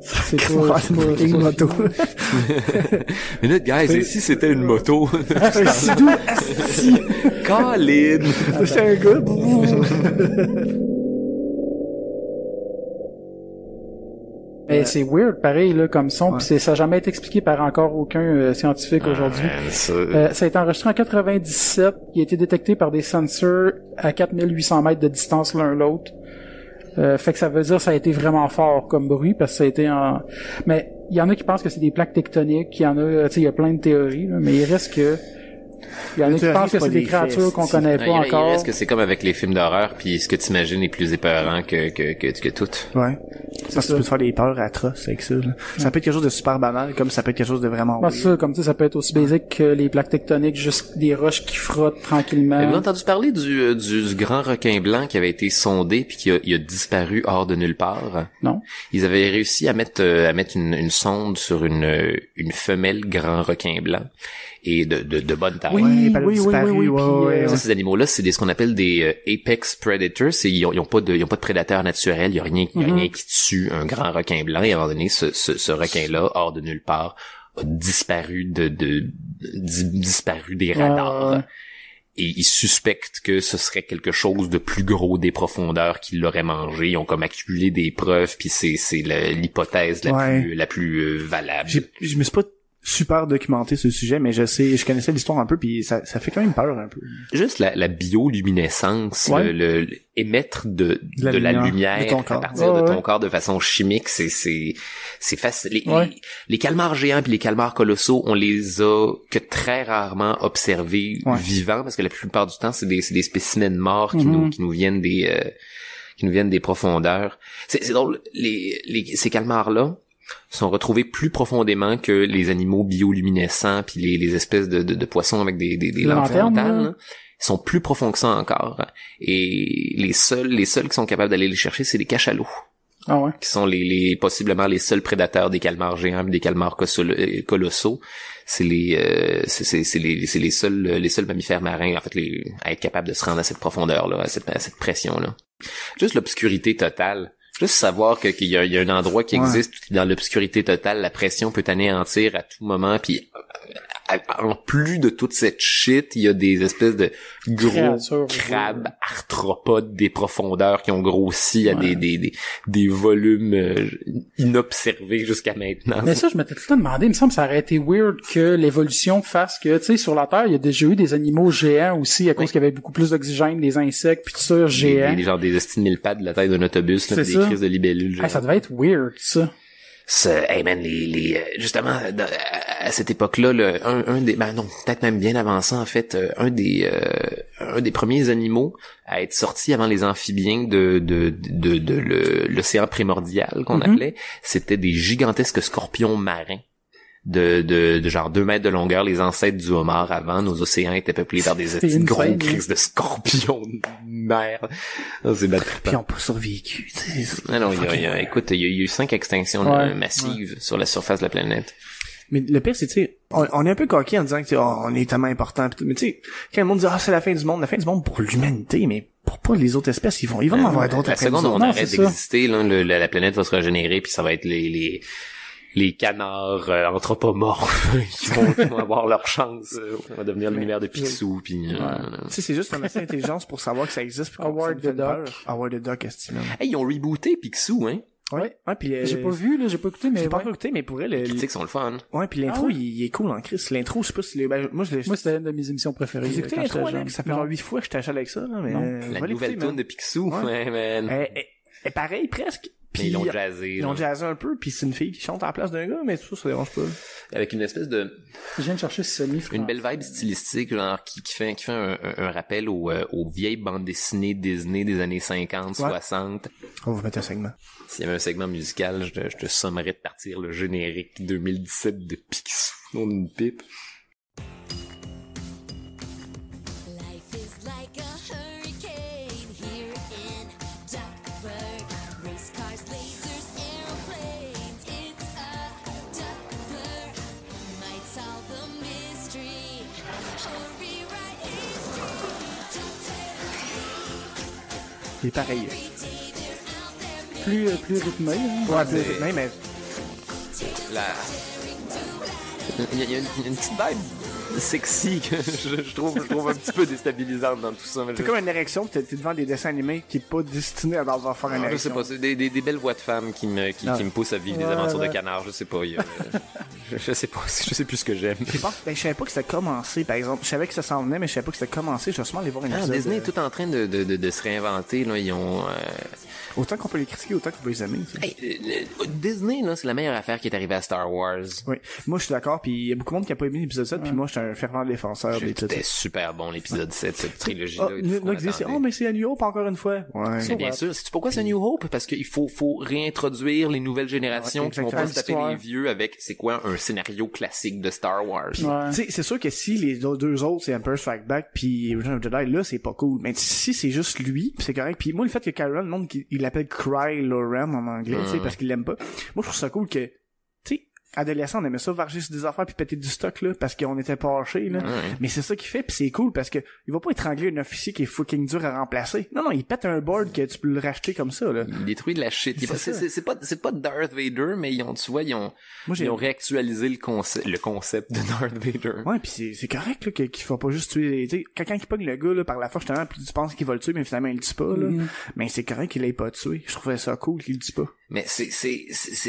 C'est pas une moto. Mais là, guys, ici, c'était une moto. C'est d'où? Colin! C'est un gars. Mais c'est weird, pareil, là, comme son, pis ça a jamais été expliqué par encore aucun scientifique aujourd'hui. Ça a été enregistré en 97, il a été détecté par des sensors à 4800 mètres de distance l'un l'autre. Fait que ça veut dire que ça a été vraiment fort comme bruit parce que ça a été mais il y en a qui pensent que c'est des plaques tectoniques, il y en a, tu sais, il y a plein de théories, là, mais il reste que il y en a qui pensent que c'est des créatures qu'on connaît pas encore. Il reste que c'est comme avec les films d'horreur puis ce que tu imagines est plus épeurant que tout. Ouais. Parce que tu peux te faire des peurs atroces avec ça, là. Ça peut être quelque chose de super banal comme ça peut être quelque chose de vraiment c'est ça, comme ça peut être aussi basique que les plaques tectoniques, juste des roches qui frottent tranquillement. Avez-vous entendu parler du grand requin blanc qui avait été sondé puis qui a disparu hors de nulle part? Non. Ils avaient réussi à mettre une sonde sur une femelle grand requin blanc et de bonne taille. Oui. Ça, ces animaux-là, c'est ce qu'on appelle des apex predators. Ils ont pas de prédateurs naturels. Il y a rien qui tue un grand requin blanc. Et à un moment donné, ce requin-là, hors de nulle part, a disparu disparu des radars. Et ils suspectent que ce serait quelque chose de plus gros des profondeurs qui l'aurait mangé. Ils ont comme accumulé des preuves, puis c'est l'hypothèse la plus valable. Je me suis pas super documenté sur le sujet, mais je connaissais l'histoire un peu, puis ça fait quand même peur un peu. Juste la bioluminescence, le émettre de la lumière à partir de ton corps de façon chimique, c'est facile. Les calmars géants puis les calmars colossaux, on les a que très rarement observés vivants, parce que la plupart du temps, c'est des spécimens morts qui nous viennent des profondeurs. C'est drôle, ces calmars-là sont retrouvés plus profondément que les animaux bioluminescents puis les espèces de poissons avec des lampes frontales. sont plus profonds que ça encore. Et les seuls qui sont capables d'aller les chercher, c'est les cachalots. Ah ouais. Qui sont les possiblement les seuls prédateurs des calmars géants, des calmars colossaux. C'est les seuls mammifères marins, en fait, à être capables de se rendre à cette profondeur-là, à cette pression-là. Juste l'obscurité totale. Juste savoir qu'il y a un endroit qui existe, dans l'obscurité totale, la pression peut t'anéantir à tout moment, puis en plus de toute cette shit, il y a des espèces de gros crabes arthropodes des profondeurs qui ont grossi à des volumes inobservés jusqu'à maintenant. Mais ça, je m'étais tout le temps demandé, il me semble que ça aurait été weird que l'évolution fasse que, tu sais, sur la Terre, il y a déjà eu des animaux géants aussi, à cause qu'il y avait beaucoup plus d'oxygène, des insectes, puis tout ça, géants. Des genre des estimes mille pattes de la taille d'un autobus, là, des crises de libellules. Ça devait être weird, ça. Hey man, justement, à cette époque-là, peut-être même bien avant ça, en fait, un des premiers animaux à être sorti avant les amphibiens de l'océan primordial qu'on appelait, c'était des gigantesques scorpions marins. De genre 2 mètres de longueur, les ancêtres du homard avant, nos océans étaient peuplés par des gros crises de scorpions de mer. C'est bad. Puis ils ont pas survécu, tu sais. Non, écoute, il y a eu 5 extinctions massives sur la surface de la planète. Mais le pire, c'est, tu sais, on est un peu coquille en disant que on est tellement important. Mais tu sais, quand le monde dit c'est la fin du monde pour l'humanité, mais pour pas les autres espèces, ils vont en avoir d'autres. La seconde où on arrête d'exister, là, la planète va se régénérer, puis ça va être les canards anthropomorphes qui vont avoir leur chance. On va devenir l'univers de Picsou. Puis tu sais, c'est juste un assez d'intelligence pour savoir que ça existe. Howard the Duck. Howard the Duck, estime. Hey, ils ont rebooté Picsou, hein? Ouais, puis j'ai pas vu, là, j'ai pas écouté, mais j'ai pas écouté, mais pour elle, les critiques sont le fun. Ouais, puis l'intro, il est cool en Chris. L'intro, je sais pas si moi c'était une de mes émissions préférées. J'ai écouté l'intro, Alex, ça fait genre 8 fois que je t'achète avec ça, là, mais la nouvelle tune de Picsou, ouais, man. Et pareil, presque. Puis ils l'ont jazzé. Ils l'ont jazzé un peu, puis c'est une fille qui chante à la place d'un gars, mais tout ça dérange pas. Avec une espèce de... Je viens de chercher une belle vibe stylistique, genre, qui fait un rappel aux vieilles bandes dessinées Disney des années 50, 60. On va vous mettre un segment. S'il y avait un segment musical, je te sommerais de partir le générique 2017 de Picsou. Non d'une pipe. Il est pareil. Plus rythmé, hein? Ouais, plus rythmé, mais... Il y a une petite vibe sexy que je trouve un petit peu déstabilisante dans tout ça. C'est comme une érection, t'es devant des dessins animés qui est pas destiné à avoir faire une érection. Je sais pas, c'est des belles voix de femmes qui me poussent à vivre des aventures de canard, je sais pas. Je sais pas, je sais plus ce que j'aime. Je savais pas que c'était commencé, par exemple. Je savais que ça s'en venait, mais je savais pas que c'était commencé. Je vais sûrement aller voir une épisode. Disney est tout en train de se réinventer, là. Ils ont... Autant qu'on peut les critiquer, autant qu'on peut les aimer. Disney, là, c'est la meilleure affaire qui est arrivée à Star Wars. Oui. Moi, je suis d'accord, puis il y a beaucoup de monde qui a pas aimé l'épisode 7, puis moi, je suis un fervent défenseur des titres. C'était super bon, l'épisode 7, cette trilogie-là. Mais c'est A New Hope encore une fois. Ouais. Mais bien sûr. Sais-tu pourquoi c'est A New Hope? Parce qu'il faut réintroduire les nouvelles générations qui vont pas se taper les vieux avec, c'est quoi, un scénario classique de Star Wars. Tu sais, c'est sûr que si les deux autres, c'est Empire Strike Back puis Return of the Jedi, là, c'est pas cool. Mais si c'est juste lui, pis c'est correct. Puis moi, le fait que Kylo, le monde, il l'appelle Kylo Ren en anglais, tu sais, parce qu'il l'aime pas. Moi, je trouve ça cool que, tu sais, adolescent, on aimait ça varger sur des affaires puis péter du stock, là, parce qu'on était pâchés, là. Mais c'est ça qu'il fait, puis c'est cool, parce que il va pas étrangler un officier qui est fucking dur à remplacer. Non, il pète un board que tu peux le racheter comme ça, là. Il détruit de la shit. C'est pas Darth Vader, mais ils ont réactualisé le concept de Darth Vader. Ouais, puis c'est correct, là, qu'il faut pas juste tuer, tu sais, quelqu'un qui pogne le gars, là, par la force, justement, puis tu penses qu'il va le tuer, mais finalement, il le tue pas, là. Mais c'est correct qu'il l'ait pas tué. Je trouvais ça cool qu'il le tue pas. Mais c'est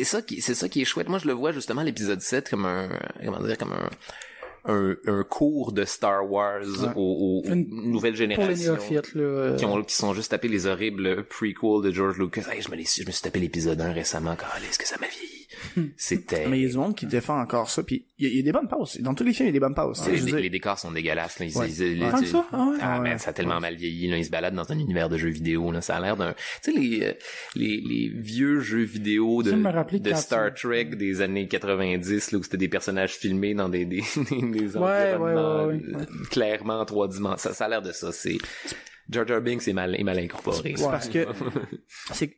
ça qui est chouette. Moi, je le vois justement l'épisode 7 comme un cours de Star Wars aux nouvelles générations. Pour les néophytes, là. Qui sont juste tapés les horribles prequels de George Lucas. Hey, je me suis tapé l'épisode 1 récemment. Est-ce que ça m'a vieilli? C'était... Mais il y a du monde qui défend encore ça, puis il y a des bonnes passes. Dans tous les films, il y a des bonnes passes. Les décors sont dégueulasses, là. Man, ça a tellement mal vieilli, là. Ils se baladent dans un univers de jeux vidéo, là. Ça a l'air d'un, tu sais, les vieux jeux vidéo de Star Trek des années 90, là, où c'était des personnages filmés dans des environnements clairement en 3 dimensions. Ça a l'air de ça. C'est Jar Jar Binks est mal incorporé. C'est parce que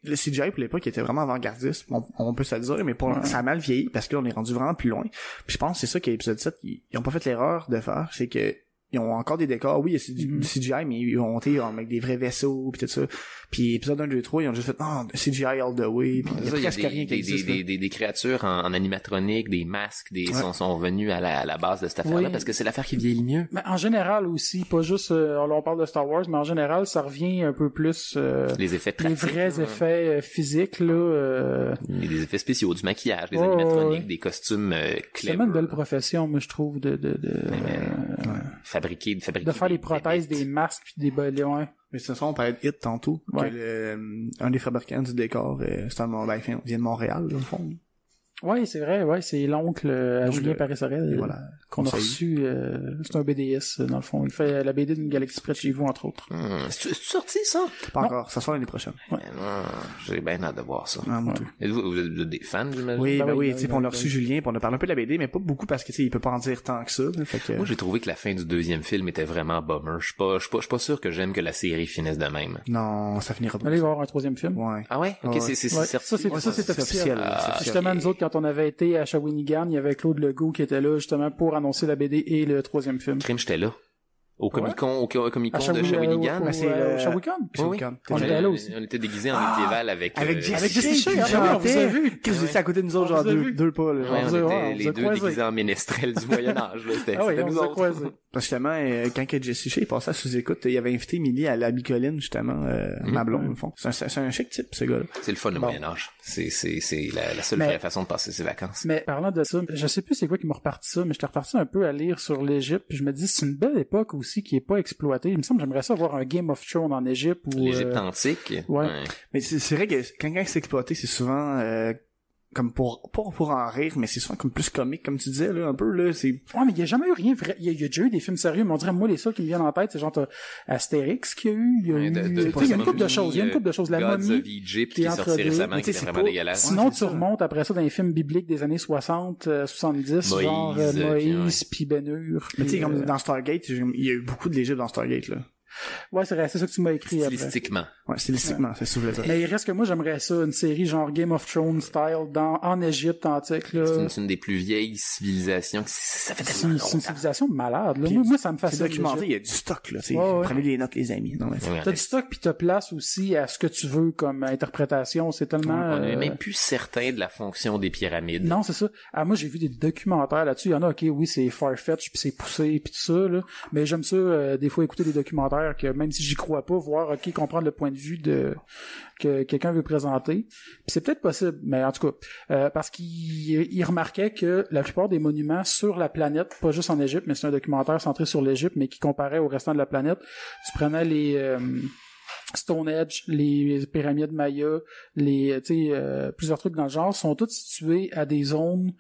le CGI pour l'époque était vraiment avant-gardiste, on peut se le dire, mais ça a mal vieilli parce que là on est rendu vraiment plus loin. Puis je pense que c'est ça qu'à l'épisode 7, ils ont pas fait l'erreur de faire, c'est que ils ont encore des décors, oui, c'est du CGI, mais ils ont monté avec des vrais vaisseaux pis tout ça. Puis épisode 1, 2, 3, ils ont juste fait CGI all the way, pis il y a presque rien qui existe. Des créatures en animatronique, des masques, sont venus à la base de cette affaire-là, parce que c'est l'affaire qui vieillit mieux. Mais en général aussi, pas juste on parle de Star Wars, mais en général, ça revient un peu plus les effets pratiques, les vrais effets physiques là, des effets spéciaux, du maquillage, des animatroniques, des costumes clever. C'est vraiment une belle profession, moi je trouve de fabriquer de faire les prothèses, des masques pis des bolets, ouais. Mais de toute façon, on parlait de Hit tantôt, que un des fabricants du décor, vient de Montréal, dans le fond. Ouais, c'est vrai, c'est l'oncle à Julien Paris-Sorel, voilà, qu'on a reçu, c'est un BDS, dans le fond. Il fait la BD d'une galaxie près de chez vous, entre autres. C'est sorti, ça? Pas encore, ça sort l'année prochaine. Ouais. Non, j'ai bien hâte de voir ça. Et vous êtes des fans, j'imagine? Oui, tu sais, on a reçu Julien, puis on a parlé un peu de la BD, mais pas beaucoup parce que, tu sais, il peut pas en dire tant que ça, fait que... Moi, j'ai trouvé que la fin du 2e film était vraiment bummer. Je suis pas sûr que j'aime que la série finisse de même. Non, ça finira pas. Allez voir un 3e film. Ouais. Ah ouais? Ok, c'est certain. Ça, c'est officiel. Justement, nous autres, quand on avait été à Shawinigan, il y avait Claude Legault qui était là justement pour annoncer la BD et le 3e film. Crime, j'étais là. Au Comic-Con, de Shawinigan. Shawinigan? Oui. On était là aussi. On était déguisés en médiéval avec Jesse Shea, on vous a vu. Qu'est-ce que c'est à côté de nous autres, genre deux pas, là. On était les deux déguisés en ménestrel du Moyen-Âge, là. C'était nous autres. Justement, quand Jesse Shea passait à sous-écoute, il avait invité Millie à la Bicoline, justement, ma blonde, au fond. C'est un chic type, ce gars-là. C'est le fun, le Moyen-Âge. C'est la seule vraie façon de passer ses vacances. Mais parlant de ça, je sais plus c'est quoi qui m'a reparti ça, mais j'étais reparti un peu à lire sur l'Égypte, puis je me dis, c'est une belle époque aussi qui est pas exploitée. Il me semble que j'aimerais ça voir un Game of Thrones en Égypte ou... L'Égypte antique. Ouais. Mais c'est vrai que quand c'est exploité, c'est souvent... comme pour en rire, mais c'est souvent comme plus comique, comme tu disais, là, un peu, là, c'est... Ouais, mais il y a jamais eu rien vrai. Il y a déjà eu des films sérieux, mais on dirait, moi, les seuls qui me viennent en tête, c'est genre, Astérix qu'il y a eu, il y a une couple de choses, la Gods momie. of Egypt qui est sorti récemment, qui était vraiment dégueulasse. Sinon, tu remontes après ça dans les films bibliques des années 60, 70, genre Moïse, puis Ben-Hur. Mais tu sais, comme dans Stargate, il y a eu beaucoup de l'Égypte dans Stargate, là. Ouais, c'est vrai, c'est ça que tu m'as écrit stylistiquement. Ouais, stylistiquement, c'est ça que je voulais dire. Mais il reste que moi, j'aimerais ça, une série genre Game of Thrones style en Égypte antique, là. C'est une des plus vieilles civilisations. Ça fait tellement longtemps. C'est une civilisation malade, là. Moi, ça me fascine. C'est documenté, il y a du stock, là, tu sais. Prenez les notes, les amis. T'as du stock pis t'as place aussi à ce que tu veux comme interprétation. C'est tellement... On est même plus certain de la fonction des pyramides. Non, c'est ça. Ah, moi, j'ai vu des documentaires là-dessus. Il y en a, ok, oui, c'est far-fetched pis c'est poussé pis tout ça, là. Mais j'aime ça, des fois, écouter des documentaires que même si j'y crois pas, voir, ok, comprendre le point de vue que quelqu'un veut présenter. Puis c'est peut-être possible, mais en tout cas, parce qu'il remarquait que la plupart des monuments sur la planète, pas juste en Égypte, mais c'est un documentaire centré sur l'Égypte, mais qui comparait au restant de la planète. Tu prenais les Stonehenge, les pyramides Maya, plusieurs trucs dans le genre, sont tous situés à des zones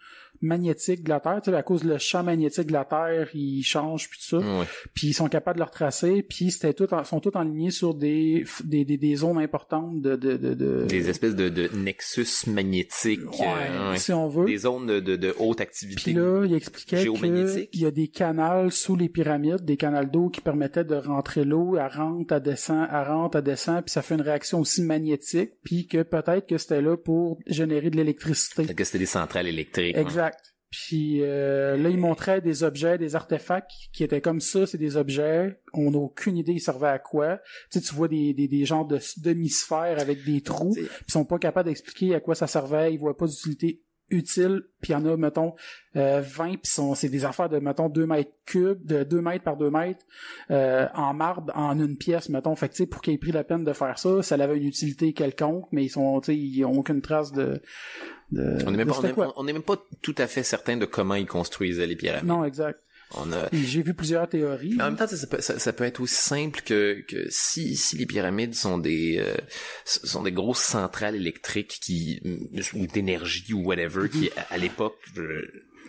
magnétiques de la Terre, tu sais, à cause le champ magnétique de la Terre, il change puis tout ça. Ouais. Puis ils sont capables de le retracer, puis sont tous alignés sur des zones importantes de des espèces de nexus magnétiques, si on veut. Des zones de haute activité. Puis là, il expliquait qu'il y a des canals sous les pyramides, des canals d'eau qui permettaient de rentrer l'eau, elle rentre, elle descend, puis ça fait une réaction aussi magnétique, puis que peut-être que c'était là pour générer de l'électricité. Que c'était des centrales électriques. Exact. Puis là, il montrait des objets, des artefacts qui étaient comme ça, c'est des objets, on n'a aucune idée ils servaient à quoi. Tu sais, tu vois des genres de demi-sphères avec des trous, ils sont pas capables d'expliquer à quoi ça servait, ils voient pas d'utilité utile, puis il y en a, mettons, 20, puis c'est des affaires de, mettons, 2 mètres cubes, de 2 mètres par 2 mètres, en marbre, en une pièce, mettons. Fait que, tu sais, pour qu'ils aient pris la peine de faire ça avait une utilité quelconque, mais ils ont aucune trace on n'est même pas tout à fait certain de comment ils construisaient les pyramides. Non, exact. J'ai vu plusieurs théories. Mais en même temps, ça peut être aussi simple que si les pyramides sont des grosses centrales électriques ou d'énergie ou whatever qui à l'époque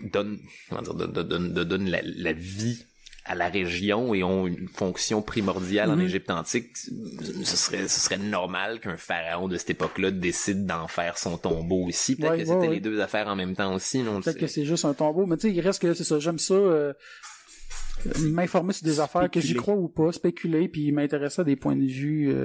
donnent la vie à la région et ont une fonction primordiale en Égypte antique, ce serait normal qu'un pharaon de cette époque-là décide d'en faire son tombeau aussi. Peut-être que c'était les deux affaires en même temps aussi. Peut-être que c'est juste un tombeau, mais tu sais, il reste que c'est ça. J'aime ça. M'informer sur des affaires que j'y crois ou pas, spéculer, puis m'intéresser à des points de vue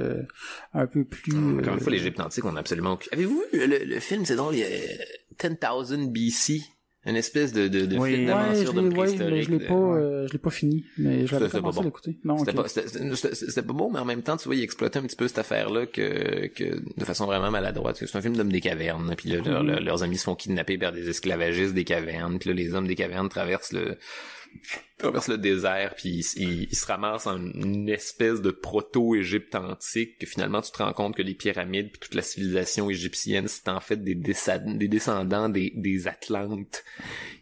un peu plus... Encore une fois, l'Égypte antique, on a absolument... Avez-vous vu le film, c'est drôle, il y a 10,000 BC, une espèce de film d'aventure de préhistorique. Mais je l'ai pas fini, mais je l'avais commencé à l'écouter. Non, c'était pas beau, mais en même temps, tu vois, il exploitait un petit peu cette affaire-là que de façon vraiment maladroite. C'est un film d'hommes des cavernes, puis là, leurs amis se font kidnapper par des esclavagistes des cavernes, puis là, les hommes des cavernes traversent le désert, puis ils se ramassent en une espèce de proto-Égypte antique, que finalement tu te rends compte que les pyramides puis toute la civilisation égyptienne, c'est en fait des descendants des Atlantes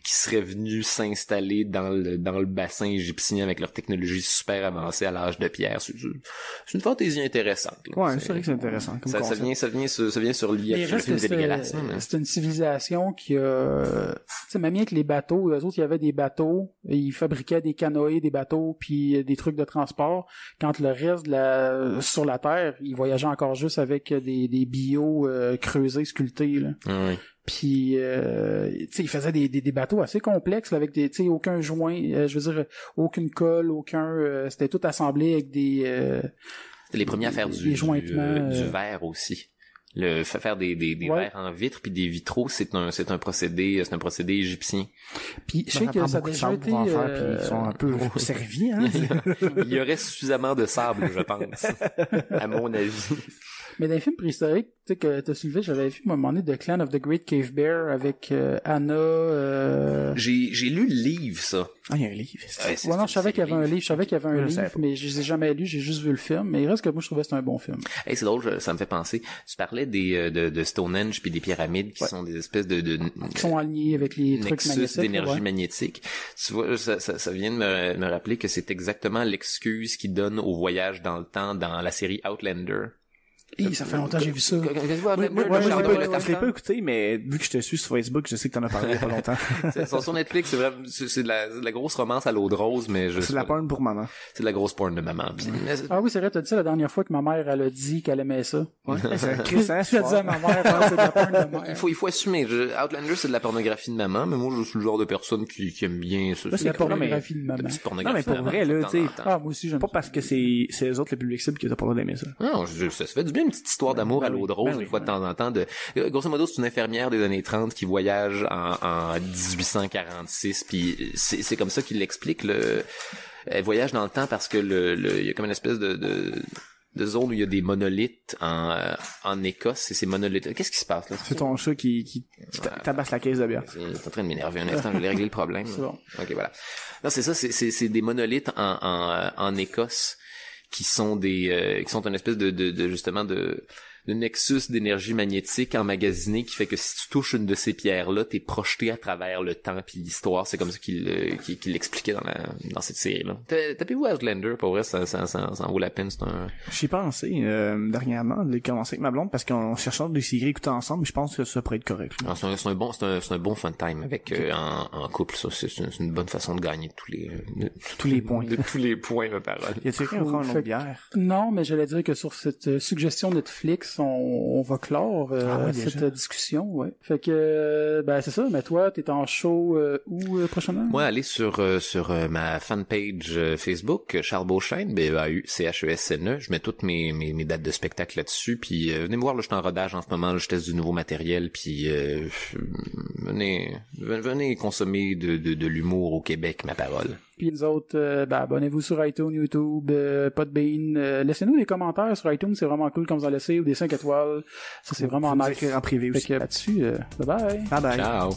qui seraient venus s'installer dans le bassin égyptien avec leur technologie super avancée à l'âge de pierre. C'est une fantaisie intéressante. Là. Ouais, c'est vrai que c'est intéressant. Comme ça vient sur l'IA. C'est une civilisation qui a, tu sais, même bien que les bateaux, eux autres, il y avait des bateaux, ils fabriquaient des canoës, des bateaux, puis des trucs de transport. Quand le reste sur la Terre, ils voyageaient encore juste avec des bio creusés, sculptés, là. Oui. Puis tu sais, ils faisaient des bateaux assez complexes là, avec des, tu sais, aucun joint, je veux dire aucune colle, c'était tout assemblé avec des c'était les premiers à faire du verre aussi. Faire des verres en vitre puis des vitraux, c'est un procédé égyptien. Puis je sais que ça a déjà été ils sont un peu servis, hein. Il y aurait suffisamment de sable, je pense, à mon avis. Mais dans les films préhistoriques, tu sais, que t'as soulevé, j'avais vu à un moment donné The Clan of the Great Cave Bear avec Anna. J'ai lu le livre, ça. Ah, il y a un livre. Non, je savais qu'il y avait un livre, mais je les ai jamais lus, j'ai juste vu le film. Mais il reste que moi, je trouvais que c'était un bon film. Hey, c'est drôle, ça me fait penser. Tu parlais de Stonehenge puis des pyramides qui sont des espèces de qui sont alignés avec les trucs magnétiques. D'énergie magnétique. Tu vois, ça vient de me rappeler que c'est exactement l'excuse qu'ils donnent au voyage dans le temps dans la série Outlander. Ça fait longtemps que j'ai vu ça. Moi, je l'ai pas écouté, mais vu que je te suis sur Facebook, je sais que t'en as parlé il y a pas longtemps. Sur Netflix, c'est vraiment, c'est de la grosse romance à l'eau de rose, mais c'est de la porn pour maman. C'est de la grosse porn de maman. Puis, ah oui, c'est vrai, t'as dit ça la dernière fois que ma mère, elle a dit qu'elle aimait ça. Ouais, c'est Christian. Tu as dit à ma mère, c'est de la porn de mère. Il faut assumer. Outlander, c'est de la pornographie de maman, mais moi, je suis le genre de personne qui aime bien ça. C'est la pornographie de maman. Non, mais pour vrai, là, tu sais. Ah, moi aussi, j'aime pas parce que c'est eux autres le public cible que t'as pas le droit d'aimer ça. Non, ça se fait du bien une petite histoire d'amour à l'eau de rose, une fois de temps en temps. Grosso modo, c'est une infirmière des années 30 qui voyage en 1846, puis c'est comme ça qu'il l'explique. Elle voyage dans le temps parce que il y a comme une espèce de zone où il y a des monolithes en Écosse, et ces monolithes. Qu'est-ce qui se passe là? C'est ton chat qui tabasse la caisse de bière. C'est en train de m'énerver un instant, je vais régler le problème. C'est bon. Ok, voilà. Non, c'est ça, c'est des monolithes en Écosse qui sont une espèce de justement de nexus d'énergie magnétique emmagasiné qui fait que si tu touches une de ces pierres-là, t'es projeté à travers le temps puis l'histoire. C'est comme ça qu'il l'expliquait dans cette série-là. Tapez-vous Outlander, pour vrai, ça en vaut la peine. J'y ai pensé dernièrement de les commencer avec ma blonde parce qu'on cherchait des séries écoutées ensemble, mais je pense que ça pourrait être correct. C'est un bon fun time avec en couple. Ça, c'est une bonne façon de gagner tous les points. De tous les points, ma parole. Y a-t-il quelqu'un qui prend une autre bière? Non, mais j'allais dire que sur cette suggestion Netflix, on va clore cette discussion, ouais. Fait que c'est ça, mais toi, t'es en show où prochainement? Moi, allez sur ma fanpage Facebook, Charles Beauchesne, BEAUCHESNE. Je mets toutes mes dates de spectacle là-dessus, puis venez me voir, là, je suis en rodage en ce moment, là, je teste du nouveau matériel, puis venez consommer de l'humour au Québec, ma parole. Puis nous autres, abonnez-vous sur iTunes, YouTube, Podbean. Laissez-nous des commentaires sur iTunes, c'est vraiment cool quand vous en laissez, ou des 5 étoiles. Ça, c'est vraiment nice. Écrire en privé aussi. Fait que là-dessus, bye bye. Bye bye. Ciao.